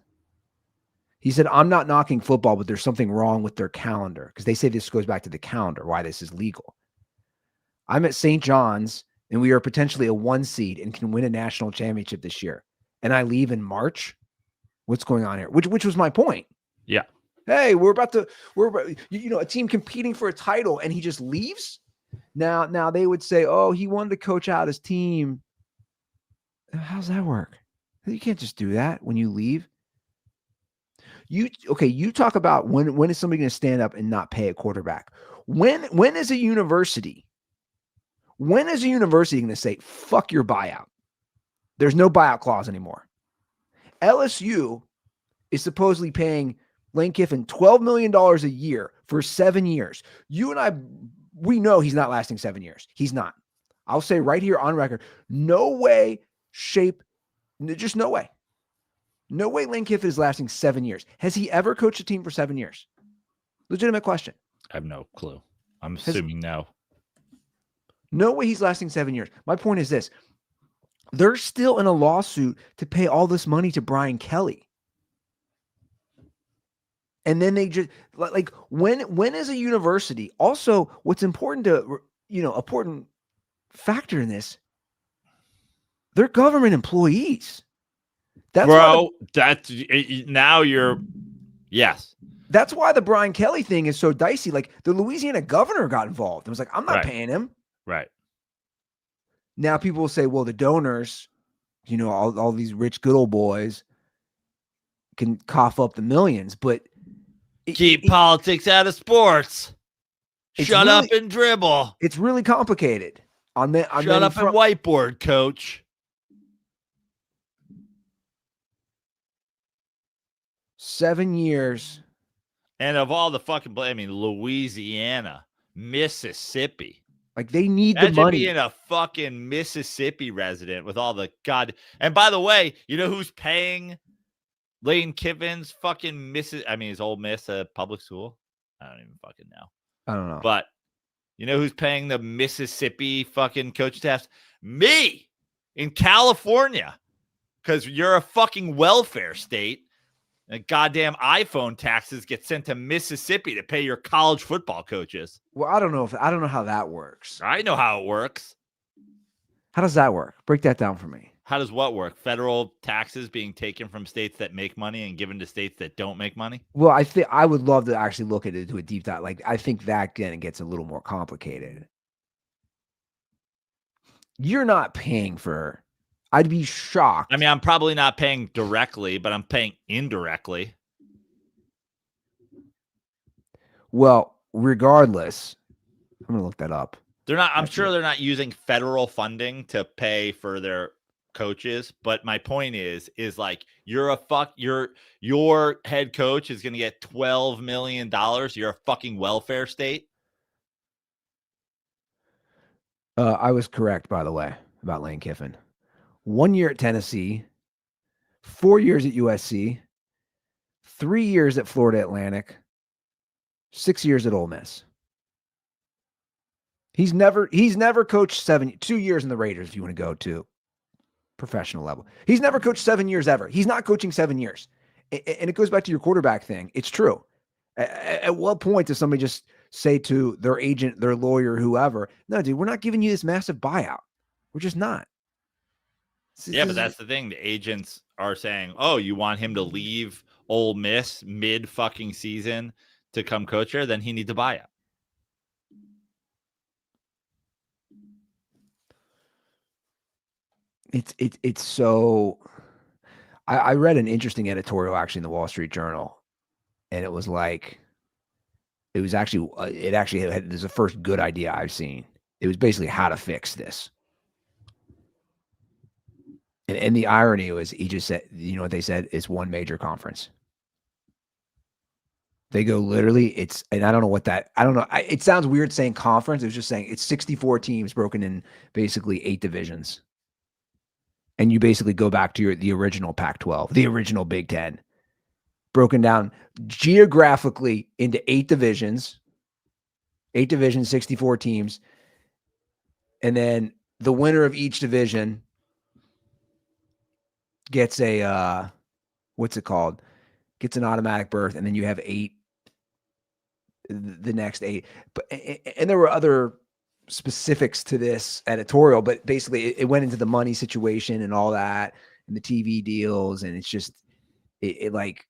He said, I'm not knocking football, but there's something wrong with their calendar. Because they say this goes back to the calendar, why this is legal. I'm at St. John's, and we are potentially a 1 seed and can win a national championship this year. And I leave in March. What's going on here? Which was my point. Yeah. Hey, we're about a team competing for a title, and he just leaves. Now they would say, oh, he wanted to coach out his team. How's that work? You can't just do that when you leave. You talk about when is somebody going to stand up and not pay a quarterback? When is a university going to say, fuck your buyout? There's no buyout clause anymore. LSU is supposedly paying Lane Kiffin $12 million a year for 7 years. You and I, we know he's not lasting 7 years. He's not. I'll say right here on record, no way, shape, just no way. No way Lane Kiffin is lasting 7 years. Has he ever coached a team for 7 years? Legitimate question. I have no clue. I'm assuming no. No way he's lasting 7 years. My point is this. They're still in a lawsuit to pay all this money to Brian Kelly. And then they just like when is a university also what's important to important factor in this? They're government employees. That's yes. That's why the Brian Kelly thing is so dicey. Like the Louisiana governor got involved. It was like, I'm not paying him. Right. Now people will say, well, the donors, all these rich good old boys can cough up the millions, but keep politics out of sports. Shut up and dribble. It's really complicated. Shut up and whiteboard, coach. 7 years. And of all the fucking, Louisiana, Mississippi. Like they need the money. Being a fucking Mississippi resident with all the God. And by the way, you know who's paying Lane Kiffin's fucking is Ole Miss a public school? I don't even fucking know. I don't know. But you know who's paying the Mississippi fucking coach staffs? Me in California. Because you're a fucking welfare state. And goddamn iPhone taxes get sent to Mississippi to pay your college football coaches. Well, I don't know how that works. I know how it works. How does that work? Break that down for me. How does what work? Federal taxes being taken from states that make money and given to states that don't make money? Well, I think I would love to actually look at it, do a deep dive. Like I think that then it gets a little more complicated. You're not paying for. I'd be shocked. I'm probably not paying directly, but I'm paying indirectly. Well, regardless, I'm going to look that up. I'm sure they're not using federal funding to pay for their coaches, but my point is like your head coach is going to get $12 million. You're a fucking welfare state. I was correct, by the way, about Lane Kiffin. 1 year at Tennessee, 4 years at USC, 3 years at Florida Atlantic, 6 years at Ole Miss. He's never coached 2 years in the Raiders, if you want to go to professional level. He's never coached 7 years ever. He's not coaching 7 years. And it goes back to your quarterback thing. It's true. At what point does somebody just say to their agent, their lawyer, whoever, no, dude, we're not giving you this massive buyout. We're just not. Yeah, but that's the thing. The agents are saying, oh, you want him to leave Ole Miss mid fucking season to come coach here? Then he needs a buyout. It's so. I read an interesting editorial actually in the Wall Street Journal, and it was like, it was this is the first good idea I've seen. It was basically how to fix this. And the irony was, he just said, you know what they said? It's one major conference. They go literally, and I don't know what that, I don't know. It sounds weird saying conference. It was just saying it's 64 teams broken in basically 8 divisions. And you basically go back to the original Pac-12, the original Big Ten, broken down geographically into 8 divisions, 64 teams. And then the winner of each division gets a, what's it called? Gets an automatic berth. And then you have 8, the next 8. And there were other specifics to this editorial, but basically it went into the money situation and all that and the TV deals. And it's just, it's like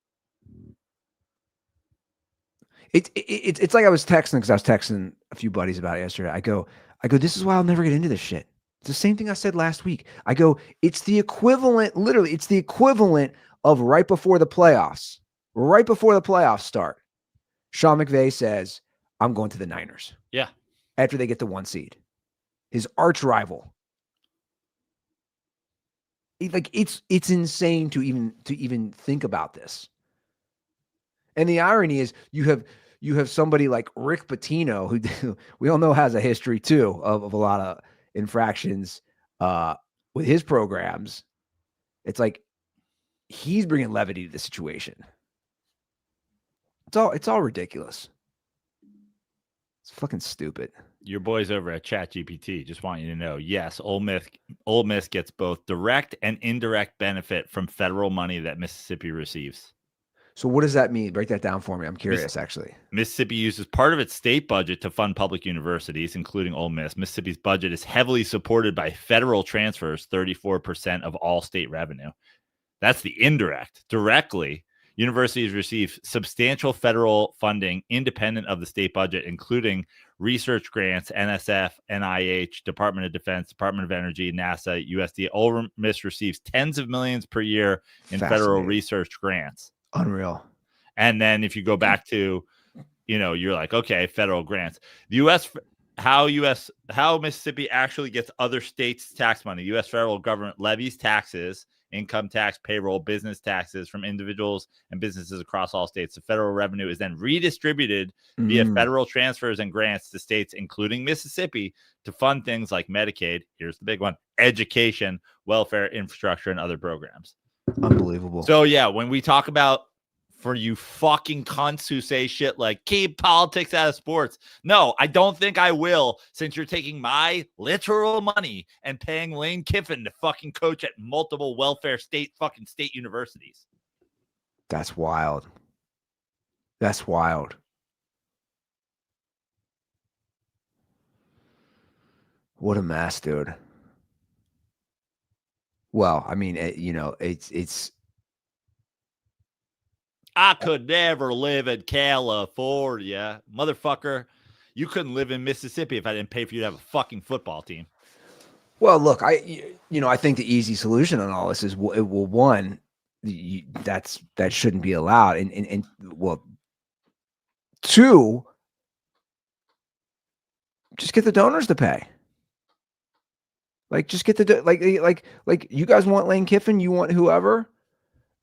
I was texting, because I was texting a few buddies about it yesterday. I go, this is why I'll never get into this shit. It's the same thing I said last week. I go, it's the equivalent, literally, it's the equivalent of right before the playoffs start. Sean McVay says, I'm going to the Niners. Yeah. After they get the 1 seed. His arch rival. It's insane to even think about this. And the irony is, you have somebody like Rick Pitino, who we all know has a history too of a lot of infractions with his programs. It's like he's bringing levity to the situation. It's all ridiculous. It's fucking stupid. Your boys over at ChatGPT just want you to know, yes, Ole Miss gets both direct and indirect benefit from federal money that Mississippi receives. So what does that mean? Break that down for me. I'm curious, actually. Mississippi uses part of its state budget to fund public universities, including Ole Miss. Mississippi's budget is heavily supported by federal transfers, 34% of all state revenue. That's the indirect. Directly, universities receive substantial federal funding independent of the state budget, including research grants, NSF, NIH, Department of Defense, Department of Energy, NASA, USDA. Ole Miss receives tens of millions per year in federal research grants. Unreal. And then if you go back to, you're like, okay, federal grants. The how Mississippi actually gets other states' tax money. U.S. federal government levies taxes, income tax, payroll, business taxes from individuals and businesses across all states. The federal revenue is then redistributed via federal transfers and grants to states, including Mississippi, to fund things like Medicaid. Here's the big one: education, welfare, infrastructure, and other programs. Unbelievable. So, yeah, when we talk about, for you fucking cunts who say shit like keep politics out of sports. No, I don't think I will, since you're taking my literal money and paying Lane Kiffin to fucking coach at multiple welfare state universities. That's wild. That's wild. What a mess, dude. Well, I mean, it's. I could never live in California. Motherfucker, you couldn't live in Mississippi if I didn't pay for you to have a fucking football team. Well, look, I think the easy solution on all this is, one, that shouldn't be allowed. And well, 2, just get the donors to pay. Like, just get like you guys want Lane Kiffin, you want whoever.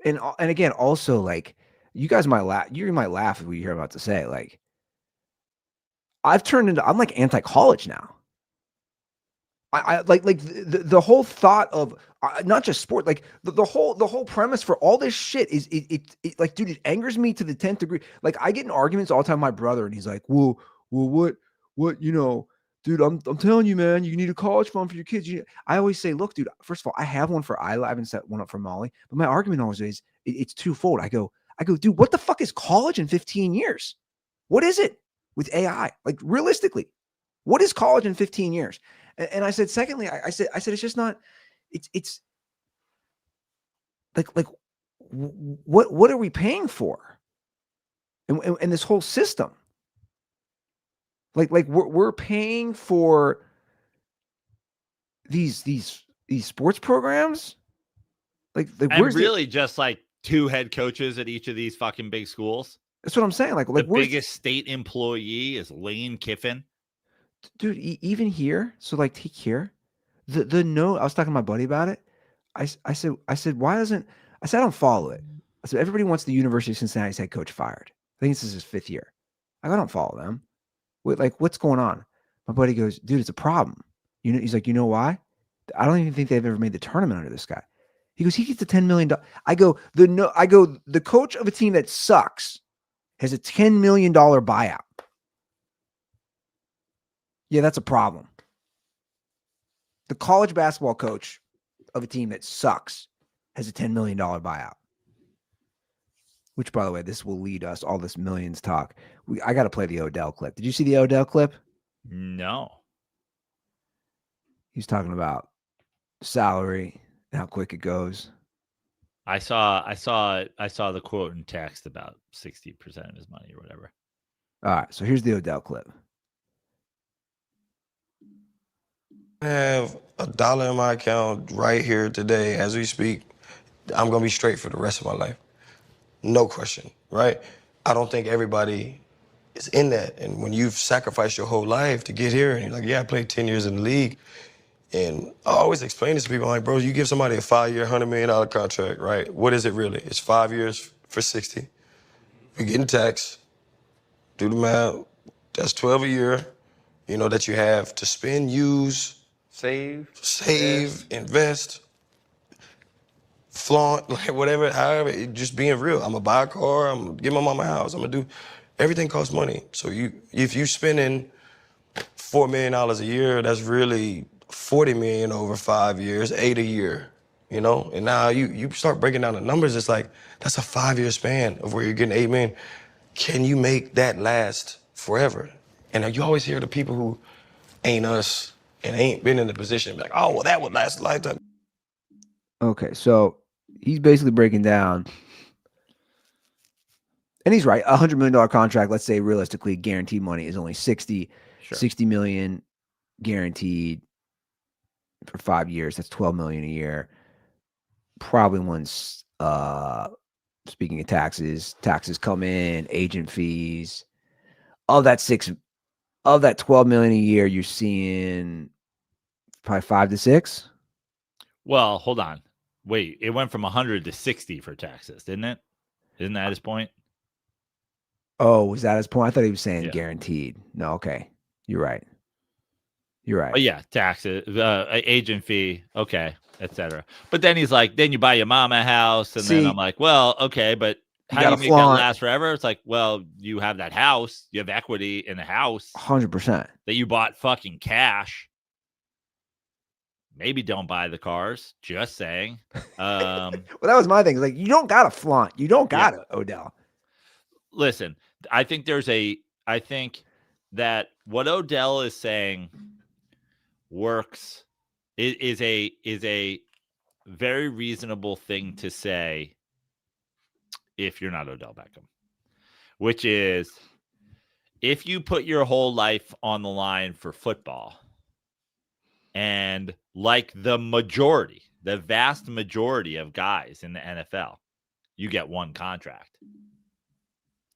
And again, also, like, you guys might laugh. You might laugh at what you hear about to say. Like, I'm like anti-college now. I like the whole thought of not just sport, like the whole premise for all this shit is it like, dude, it angers me to the 10th degree. Like, I get in arguments all the time with my brother, and he's like, well, what, dude, I'm telling you, man, you need a college fund for your kids. I always say, look, dude, first of all, I have one for Isla. I haven't set one up for Molly, but my argument always is it's twofold. I go, dude, what the fuck is college in 15 years? What is it with AI? Like, realistically, what is college in 15 years? And I said, secondly, I said, it's just not, it's like, what are we paying for? And this whole system, like we're paying for these sports programs. Like and where's really just like 2 head coaches at each of these fucking big schools. That's what I'm saying. Like the biggest state employee is Lane Kiffin. Dude, even here, so like take here, the note, I was talking to my buddy about it. I said, why doesn't, I said, I don't follow it. I said, everybody wants the University of Cincinnati's head coach fired. I think this is his 5th year. I don't follow them. What's going on? My buddy goes, dude, it's a problem. He's like, you know why? I don't even think they've ever made the tournament under this guy. He goes, he gets the $10 million. I go, the coach of a team that sucks has a $10 million buyout. Yeah, that's a problem. The college basketball coach of a team that sucks has a $10 million buyout. Which, by the way, this will lead us, all this millions talk. I got to play the Odell clip. Did you see the Odell clip? No. He's talking about salary and how quick it goes. I saw the quote in text about 60% of his money or whatever. All right, so here's the Odell clip. I have $1 in my account right here today as we speak. I'm gonna be straight for the rest of my life. No question, right? I don't think everybody is in that. And when you've sacrificed your whole life to get here, and you're like, yeah, I played 10 years in the league. And I always explain this to people, like, bro, you give somebody a 5-year, $100 million contract, right? What is it really? It's 5 years for 60. You're getting taxed. Do the math. That's 12 a year, that you have to spend, use, save, invest, flaunt, like whatever, however, just being real. I'm gonna buy a car, I'm gonna give my mama a house, I'm gonna do, everything costs money. So if you spending $4 million a year, that's really $40 million over 5 years, 8 a year, And now you start breaking down the numbers, it's like, that's a 5-year span of where you're getting $8 million. Can you make that last forever? And you always hear the people who ain't us and ain't been in the position, like, oh, well, that would last a lifetime. Okay, so he's basically breaking down, and he's right. $100 million contract, let's say realistically, guaranteed money is only 60, Sure. 60 million guaranteed for 5 years. That's 12 million a year. Probably once, speaking of taxes come in, agent fees, of that 12 million a year, you're seeing probably 5 to 6. Well, hold on. Wait, it went from 100 to 60 for taxes, didn't it? Isn't that his point? Oh, was that his point? I thought he was saying guaranteed. No, okay. You're right. But yeah, taxes, agent fee, okay, etc. But then he's like, then you buy your mom a house, and then I'm like, well, okay, but how do you make that last forever? It's like, well, you have that house, you have equity in the house, 100% that you bought fucking cash. Maybe don't buy the cars. Just saying. Well, that was my thing. Like, you don't gotta flaunt. You don't gotta, Odell. Listen, I think that what Odell is saying works. Is a very reasonable thing to say if you're not Odell Beckham, which is, if you put your whole life on the line for football, and like the vast majority of guys in the NFL, you get one contract.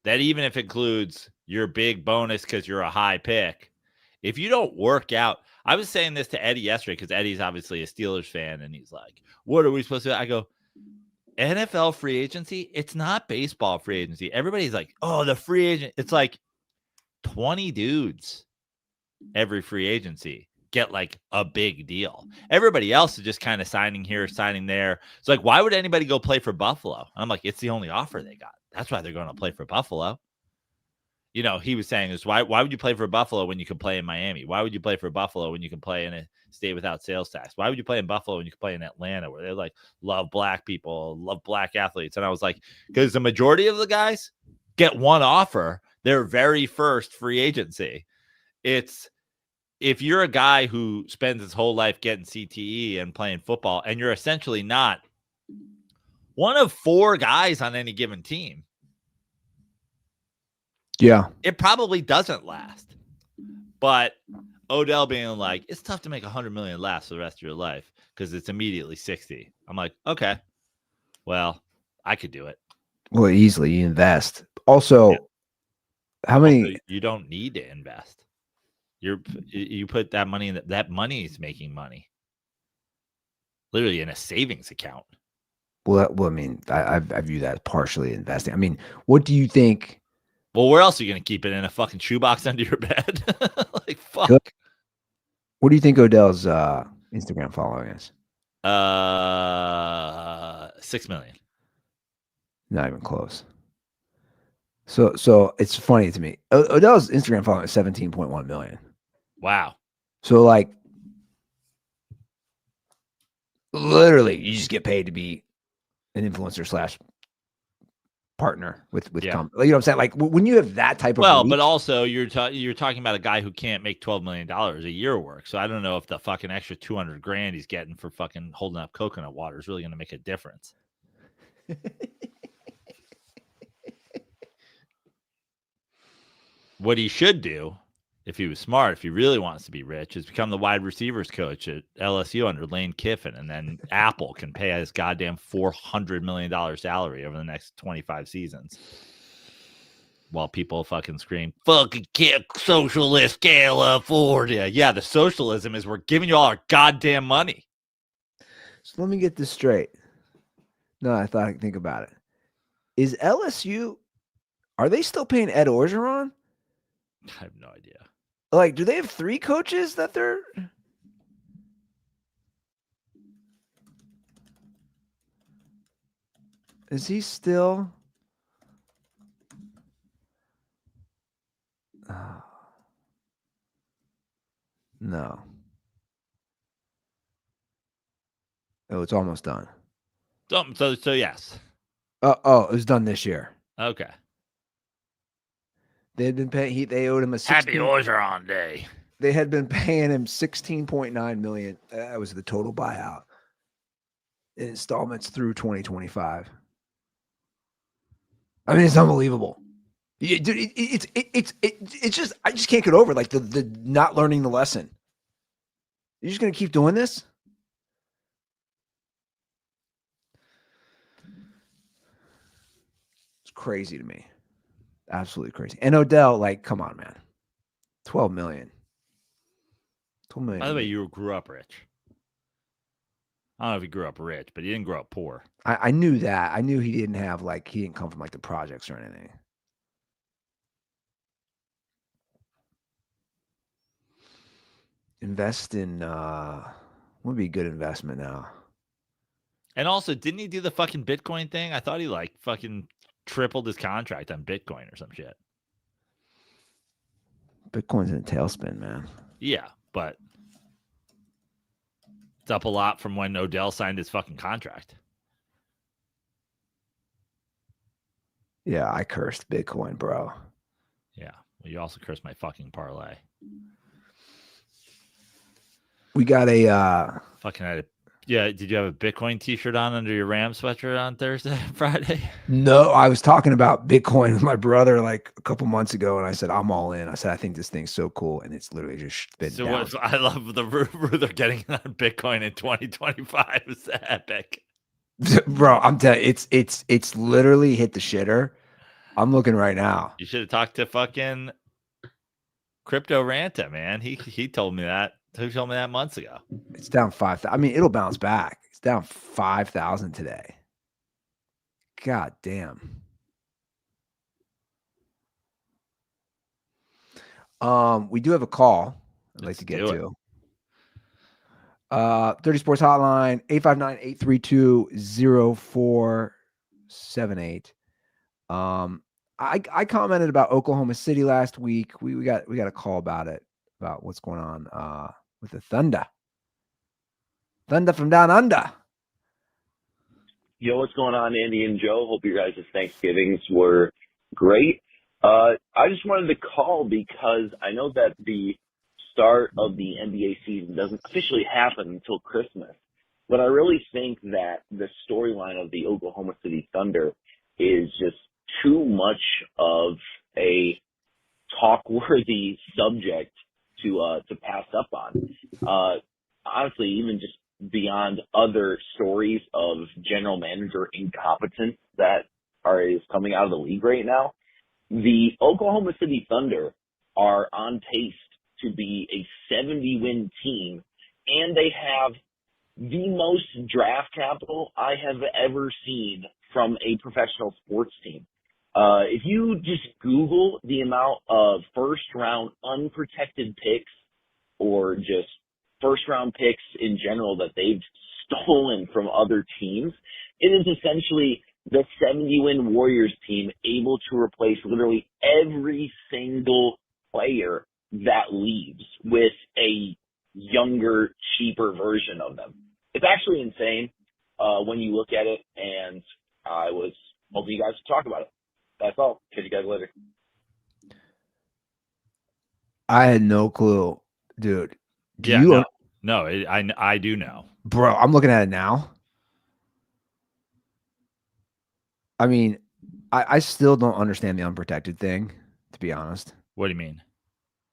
That even if it includes your big bonus because you're a high pick, if you don't work out, I was saying this to Eddie yesterday because Eddie's obviously a Steelers fan, and he's like, what are we supposed to do? I go, NFL free agency, it's not baseball free agency. Everybody's like, oh, the free agent. It's like 20 dudes every free agency. get like a big deal. Everybody else is just kind of signing here, signing there. It's like, why would anybody go play for Buffalo? I'm like, it's the only offer they got. That's why they're going to play for Buffalo. You know, he was saying is why would you play for Buffalo when you can play in Miami? Why would you play for Buffalo when you can play in a state without sales tax? Why would you play in Buffalo when you can play in Atlanta where they like love black people, love black athletes? And I was like, because the majority of the guys get one offer, their very first free agency. It's if you're a guy who spends his whole life getting CTE and playing football, and you're essentially not one of 4 guys on any given team. Yeah. It probably doesn't last. But Odell being like, it's tough to make $100 million last for the rest of your life because it's immediately 60. I'm like, okay, well, I could do it. Well, easily you invest. Also, how many? Also, you don't need to invest. You put that money in that money is making money. Literally in a savings account. Well, I mean, I view that as partially investing. I mean, what do you think? Well, where else are you going to keep it? In a fucking shoebox under your bed? Like, fuck. Good. What do you think Odell's Instagram following is? 6 million. Not even close. So it's funny to me. Odell's Instagram following is 17.1 million. Wow. So like, literally, you just get paid to be an influencer / partner with you know what I'm saying? Like when you have that type of reach, but also you're talking about a guy who can't make $12 million a year work. So I don't know if the fucking extra $200,000 he's getting for fucking holding up coconut water is really going to make a difference. What he should do, if he was smart, if he really wants to be rich, is become the wide receivers coach at LSU under Lane Kiffin, and then Apple can pay his goddamn $400 million salary over the next 25 seasons. While people fucking scream, fucking socialist California. Yeah, the socialism is we're giving you all our goddamn money. So let me get this straight. No, I thought I could think about it. Is LSU, are they still paying Ed Orgeron? I have no idea. Like, do they have 3 coaches that they're... Is he still... No. Oh, it's almost done. So yes. Oh, it was done this year. Okay. They had been paying. They owed him a Happy Orgeron Day. They had been paying him $16.9 million. That was the total buyout in installments through 2025. I mean, it's unbelievable. Yeah, dude, it's just I just can't get over like the not learning the lesson. You're just gonna keep doing this? It's crazy to me. Absolutely crazy. And Odell, like, come on, man. 12 million. 12 million. By the way, you grew up rich. I don't know if he grew up rich, but he didn't grow up poor. I knew that. I knew he didn't have like he didn't come from like the projects or anything. Invest in would be a good investment now. And also, didn't he do the fucking Bitcoin thing? I thought he like fucking tripled his contract on Bitcoin or some shit. Bitcoin's in a tailspin, man. Yeah, but it's up a lot from when Odell signed his fucking contract. Yeah, I cursed Bitcoin, bro. Yeah. Well, you also cursed my fucking parlay. We got a fucking had a yeah. Did you have a Bitcoin t-shirt on under your Ram sweatshirt on Thursday, Friday? No, I was talking about Bitcoin with my brother like a couple months ago, and I said I'm all in. I said I think this thing's so cool, and it's literally just been So down. I love the Ruther getting on Bitcoin in 2025 is epic, bro. I'm telling you, it's literally hit the shitter. I'm looking right now. You should have talked to fucking Crypto Ranta, man. He told me that. He told me that months ago. It's down 5,000. I mean, it'll bounce back. It's down 5,000 today. God damn. We do have a call I'd like to get to. 30 Sports Hotline, 859-832-0478. I commented about Oklahoma City last week. We got a call about it, about what's going on with the Thunder. Thunder from down under. Yo, what's going on, Andy and Joe? Hope your guys' Thanksgivings were great. I just wanted to call because I know that the start of the NBA season doesn't officially happen until Christmas. But I really think that the storyline of the Oklahoma City Thunder is just too much of a talk-worthy subject to pass up on. Honestly, even just beyond other stories of general manager incompetence that is coming out of the league right now, the Oklahoma City Thunder are on pace to be a 70-win team, and they have the most draft capital I have ever seen from a professional sports team. If you just Google the amount of first-round unprotected picks or just first-round picks in general that they've stolen from other teams, it is essentially the 70-win Warriors team able to replace literally every single player that leaves with a younger, cheaper version of them. It's actually insane when you look at it, and I was hoping you guys would talk about it. That's all. Catch you guys later. I had no clue, dude. I do know. Bro, I'm looking at it now. I mean, I still don't understand the unprotected thing, to be honest. What do you mean?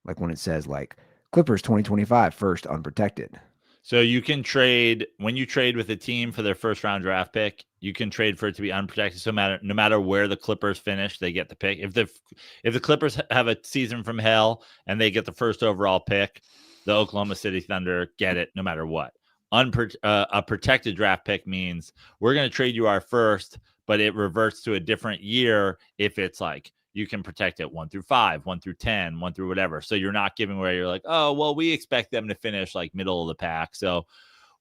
Like when it says like Clippers 2025 first unprotected. So you can trade when you trade with a team for their first round draft pick, you can trade for it to be unprotected. So no matter where the Clippers finish, they get the pick. If the Clippers have a season from hell and they get the first overall pick, the Oklahoma City Thunder get it no matter what. A protected draft pick means we're going to trade you our first, but it reverts to a different year if it's like you can protect it 1 through 5, 1 through 10, 1 through whatever. So you're not giving where you're like, oh, well, we expect them to finish like middle of the pack. So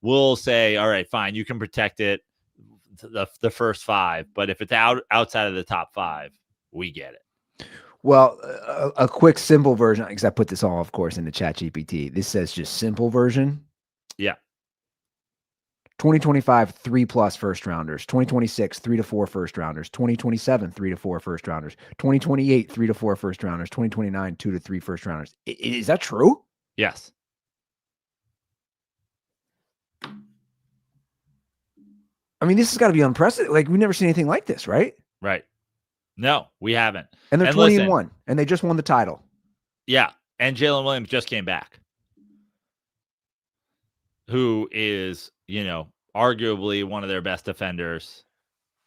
we'll say, all right, fine, you can protect it the first 5. But if it's outside of the top 5, we get it. Well, a quick simple version, because I put this all, of course, in the ChatGPT. This says just simple version. Yeah. 2025, 3+ first rounders. 2026, 3 to 4 first rounders. 2027, 3 to 4 first rounders. 2028, 3 to 4 first rounders. 2029, 2 to 3 first rounders. Is that true? Yes. I mean, this has got to be unprecedented. Like, we've never seen anything like this, right? Right. No, we haven't. And they're 20-1, and they just won the title. Yeah. And Jalen Williams just came back, who is, arguably one of their best defenders,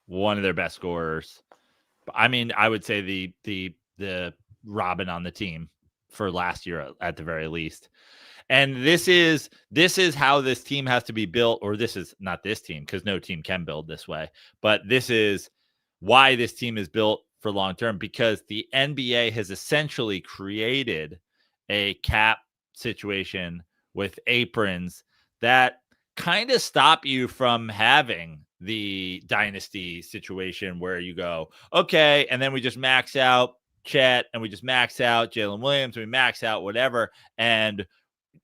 one of their best scorers. I mean, I would say the Robin on the team for last year at the very least. And this is how this team has to be built, or this is not this team because no team can build this way, but this is why this team is built for long term, because the NBA has essentially created a cap situation with aprons that kind of stop you from having the dynasty situation where you go, okay, and then we just max out Chet and we just max out Jalen Williams, we max out whatever, and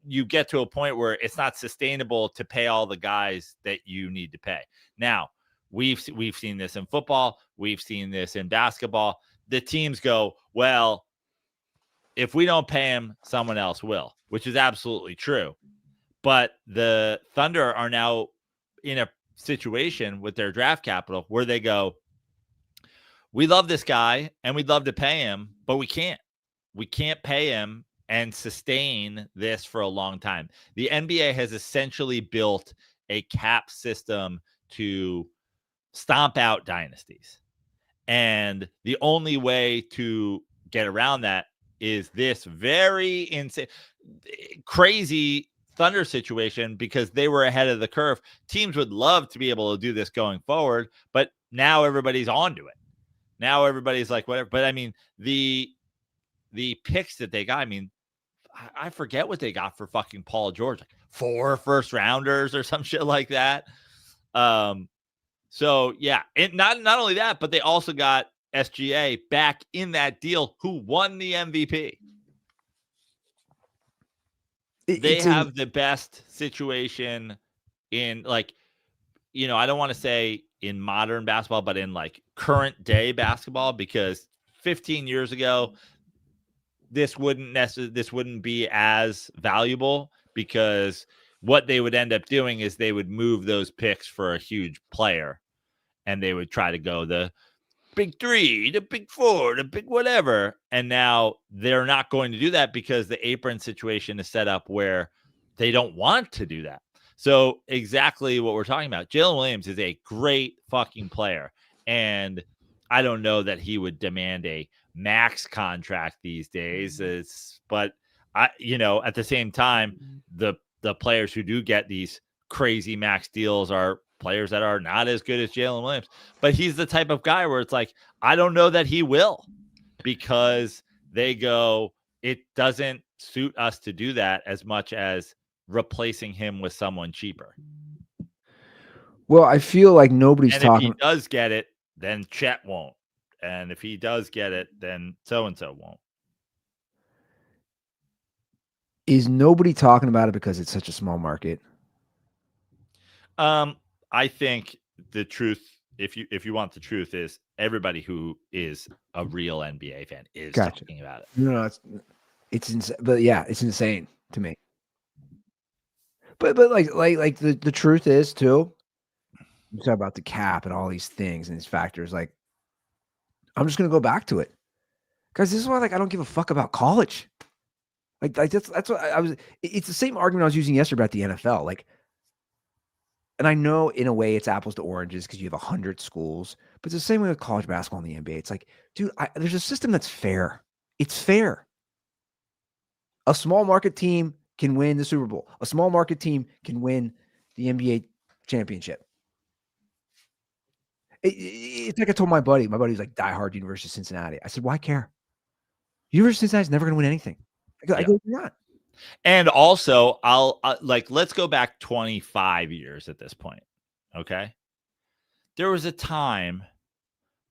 you get to a point where it's not sustainable to pay all the guys that you need to pay. Now, we've seen this in football, we've seen this in basketball. The teams go, well, if we don't pay him, someone else will, which is absolutely true. But the Thunder are now in a situation with their draft capital where they go, we love this guy and we'd love to pay him, but we can't. We can't pay him and sustain this for a long time. The NBA has essentially built a cap system to stomp out dynasties. And the only way to get around that is this very insane, crazy Thunder situation, because they were ahead of the curve. Teams would love to be able to do this going forward, but now everybody's onto it. Now everybody's like, whatever. But I mean, the picks that they got, I mean, I forget what they got for fucking Paul George, like 4 first rounders or some shit like that. So yeah, and not only that, but they also got SGA back in that deal, who won the MVP. They have the best situation in, like, you know, I don't want to say in modern basketball, but in like current day basketball, because 15 years ago, this wouldn't be as valuable, because what they would end up doing is they would move those picks for a huge player, and they would try to go the big 3, the big 4, the big whatever. And now they're not going to do that because the apron situation is set up where they don't want to do that. So exactly what we're talking about. Jalen Williams is a great fucking player, and I don't know that he would demand a max contract these days. But at the same time, the players who do get these crazy max deals are players that are not as good as Jalen Williams. But he's the type of guy where it's like, I don't know that he will, because they go, it doesn't suit us to do that as much as replacing him with someone cheaper. Well, I feel like nobody's talking. If he does get it, then Chet won't. And if he does get it, then so-and-so won't. Is nobody talking about it because it's such a small market? I think the truth, if you want the truth, is everybody who is a real NBA fan is talking about it. No, it's insane. But yeah, it's insane to me. But like the truth is too. You talk about the cap and all these things and these factors. Like, I'm just gonna go back to it, guys. This is why, like, I don't give a fuck about college. Like that's what I was. It's the same argument I was using yesterday about the NFL. Like, and I know in a way it's apples to oranges because you have 100 schools, but it's the same way with college basketball and the NBA. It's like, dude, there's a system that's fair. It's fair. A small market team can win the Super Bowl. A small market team can win the NBA championship. It's like I told my buddy. My buddy was like diehard University of Cincinnati. I said, why care? University of Cincinnati's never going to win anything. I go, you're not. And also, let's go back 25 years at this point. Okay. There was a time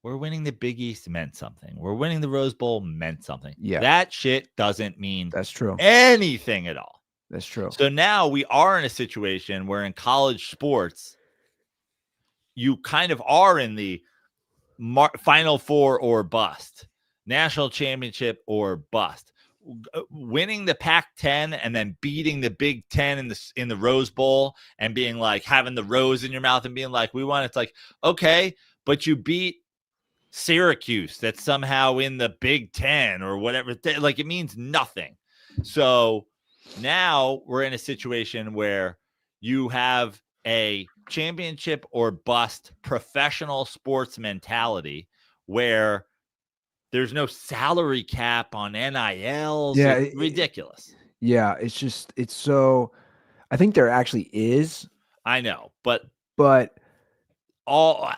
where winning the Big East meant something. Where winning the Rose Bowl meant something. Yeah. That shit doesn't mean that's true anything at all. That's true. So now we are in a situation where in college sports, you kind of are in the Final Four or bust, national championship or bust. Winning the Pac-10 and then beating the Big Ten in the Rose Bowl and being like, having the rose in your mouth and being like, we want it's like, okay, but you beat Syracuse that's somehow in the Big Ten or whatever. Like, it means nothing. So now we're in a situation where you have a championship or bust professional sports mentality where there's no salary cap on NILs. Yeah, it's ridiculous. Yeah, it's so. I think there actually is. I know, but all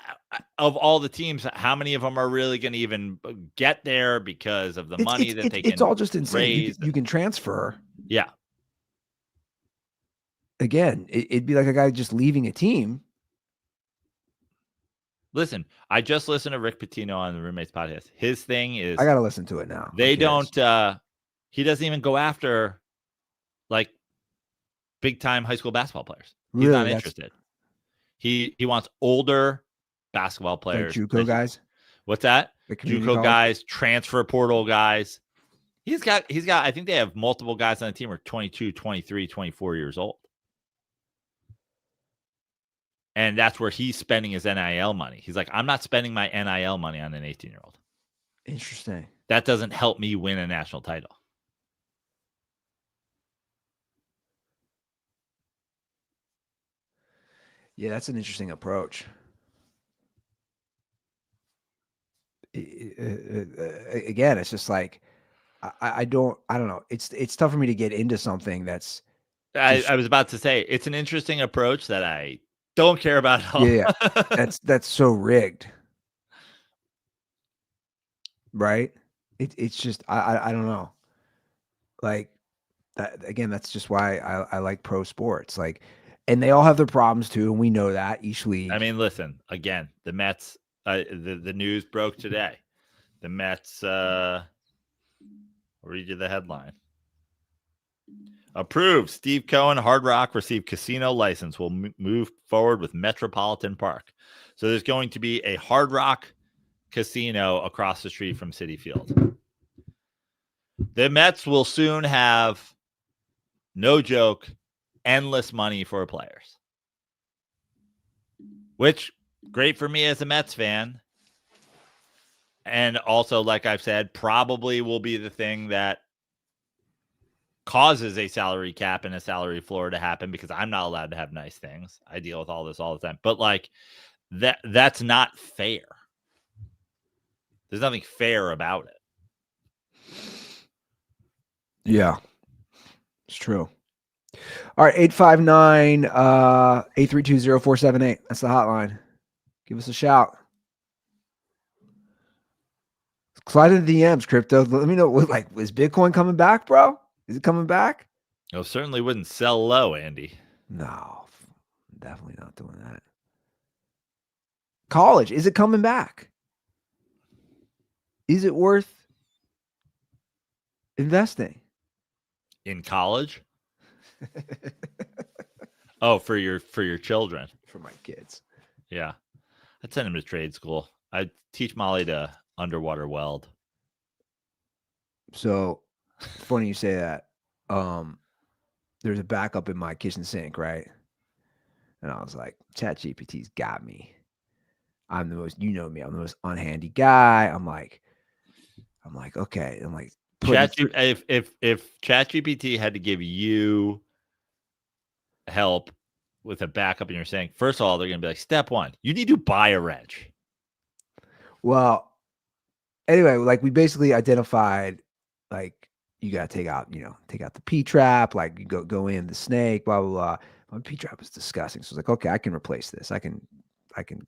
the teams, how many of them are really going to even get there because of the money that they can? It's all just insane. You can transfer. Yeah. Again, it'd be like a guy just leaving a team. Listen, I just listened to Rick Pitino on the Roommates podcast. His thing is, I got to listen to it now. They don't, he doesn't even go after like big time high school basketball players. He's really, not interested. He wants older basketball players. Like JUCO guys? What's that? JUCO guys, transfer portal guys. He's got, I think they have multiple guys on the team who are 22, 23, 24 years old. And that's where he's spending his NIL money. He's like, I'm not spending my NIL money on an 18-year-old. Interesting. That doesn't help me win a national title. Yeah, that's an interesting approach. Again, it's just like, I don't know. It's tough for me to get into something that's. I was about to say, it's an interesting approach that I don't care about at all. Yeah. That's so rigged. Right? It's just I don't know. Like, that's just why I like pro sports. Like, and they all have their problems too, and we know that each league. I mean, listen, again, the Mets, the news broke today. The Mets, I'll read you the headline. Approved. Steve Cohen, Hard Rock received casino license. Will move forward with Metropolitan Park. So there's going to be a Hard Rock casino across the street from Citi Field. The Mets will soon have, no joke, endless money for players. Which, great for me as a Mets fan. And also, like I've said, probably will be the thing that causes a salary cap and a salary floor to happen, because I'm not allowed to have nice things. I deal with all this all the time. But like that's not fair. There's nothing fair about it. Yeah, it's true. All right, 859-832-0478. That's the hotline. Give us a shout. Slide into DMs, crypto. Let me know. Like, is Bitcoin coming back, bro? Is it coming back? Oh, certainly wouldn't sell low, Andy. No, definitely not doing that. College, is it coming back? Is it worth investing In college? Oh, for your children. for my kids? Yeah. I'd send them to trade school. I'd teach Molly to underwater weld. So funny you say that. There's a backup in my kitchen sink, right? And I was like, ChatGPT's got me. I'm the most, you know me, I'm the most unhandy guy. I'm like, okay. I'm like, If ChatGPT had to give you help with a backup in your sink, first of all, they're gonna be like, step one, you need to buy a wrench. well, anyway, like we basically identified, like, you gotta take out the P trap, like you go in the snake, blah blah blah. My P trap was disgusting. So I was like, okay, I can replace this. I can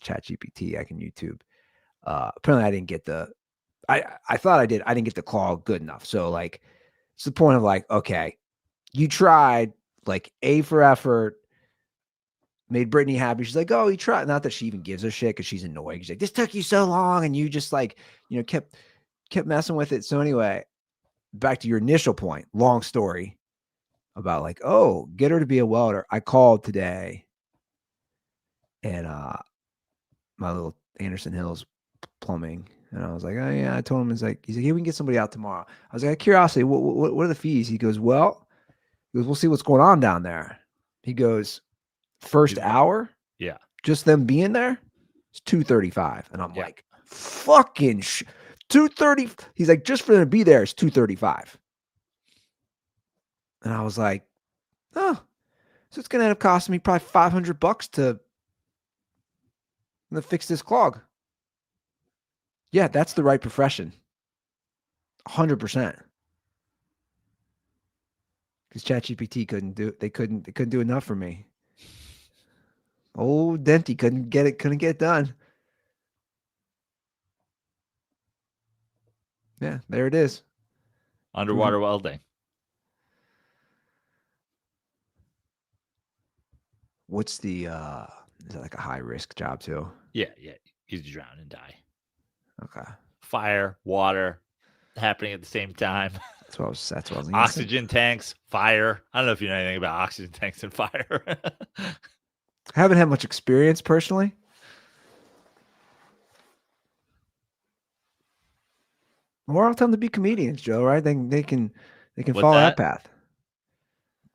chat GPT, I can YouTube. Apparently I didn't get I thought I did. I didn't get the call good enough. So like it's the point of like, okay, you tried, like, A for effort, made Brittany happy. She's like, oh, you tried. Not that she even gives a shit because she's annoyed. She's like, this took you so long, and you just like, kept messing with it. So anyway, back to your initial point, long story about like, oh, get her to be a welder. I called today, and my little Anderson Hills plumbing, and I was like, oh yeah, I told him, he's like, yeah, we can get somebody out tomorrow. I was like, curiosity, what are the fees? He goes, we'll see what's going on down there. He goes, first hour, Yeah, just them being there, it's $235, and I'm like, fucking $230. He's like, just for them to be there, it's $235. And I was like, oh, so it's gonna end up costing me probably $500 to fix this clog. Yeah, that's the right profession. 100%. Because ChatGPT couldn't do enough for me. Old Denty couldn't get it done. Yeah, there it is. underwater welding. What's the is that like a high risk job too? Yeah, you drown and die. Okay. Fire, water, happening at the same time. That's what I was thinking. Oxygen tanks, fire. I don't know if you know anything about oxygen tanks and fire. I haven't had much experience personally. More I'll tell them to be comedians, Joe, right? They can follow that path.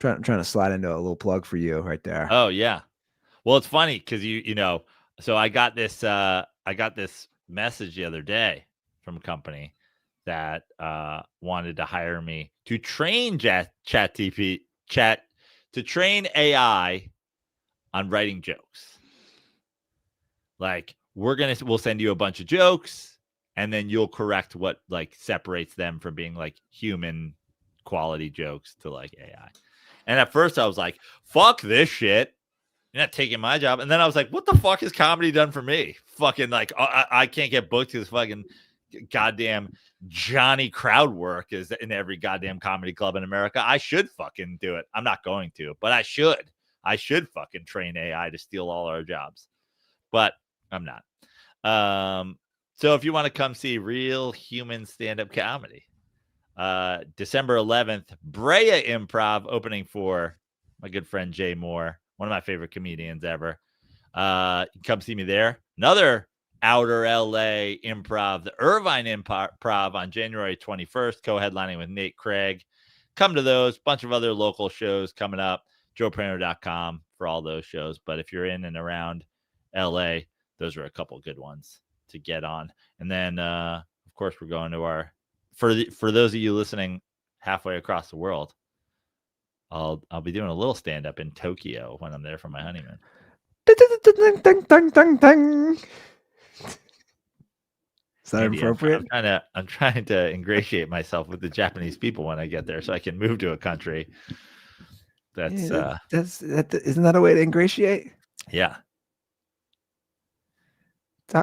I'm trying to slide into a little plug for you right there. Oh yeah. Well, it's funny because you know, so I got this message the other day from a company that wanted to hire me to train to train AI on writing jokes. Like we'll send you a bunch of jokes, and then you'll correct what like separates them from being like human quality jokes to like AI. And at first I was like, fuck this shit. You're not taking my job. And then I was like, what the fuck has comedy done for me? Fucking like, I can't get booked because fucking goddamn Johnny crowd work is in every goddamn comedy club in America. I should fucking do it. I'm not going to, but I should. I should fucking train AI to steal all our jobs, but I'm not. So if you want to come see real human stand-up comedy, December 11th, Brea Improv, opening for my good friend Jay Moore, one of my favorite comedians ever. Come see me there. Another outer LA improv, the Irvine Improv on January 21st, co-headlining with Nate Craig. Come to those. Bunch of other local shows coming up. JoePrano.com for all those shows. But if you're in and around LA, those are a couple good ones to get on. And then, of course, we're going to our for those of you listening halfway across the world. I'll be doing a little stand up in Tokyo when I'm there for my honeymoon. Is that appropriate? I'm trying to ingratiate myself with the Japanese people when I get there, so I can move to a country. Isn't that a way to ingratiate? Yeah.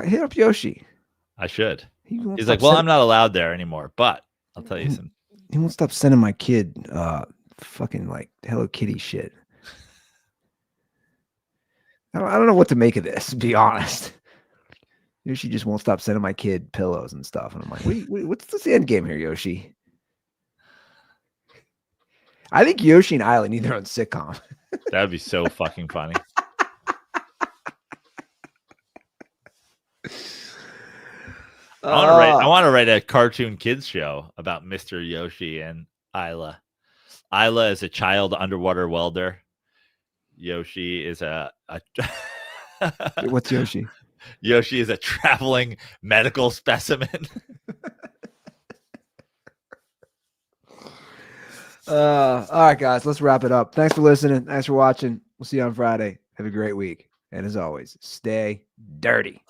Hit up Yoshi. I should. He's like, well, I'm not allowed there anymore, but I'll tell you some. He won't stop sending my kid fucking like Hello Kitty shit. I don't know what to make of this, to be honest. Yoshi just won't stop sending my kid pillows and stuff. And I'm like, what's the end game here, Yoshi? I think Yoshi and Isla need their own sitcom. That would be so fucking funny. I want to write a cartoon kids show about Mr. Yoshi and Isla. Isla is a child underwater welder. Yoshi is What's Yoshi? Yoshi is a traveling medical specimen. All right, guys, let's wrap it up. Thanks for listening. Thanks for watching. We'll see you on Friday. Have a great week. And as always, stay dirty.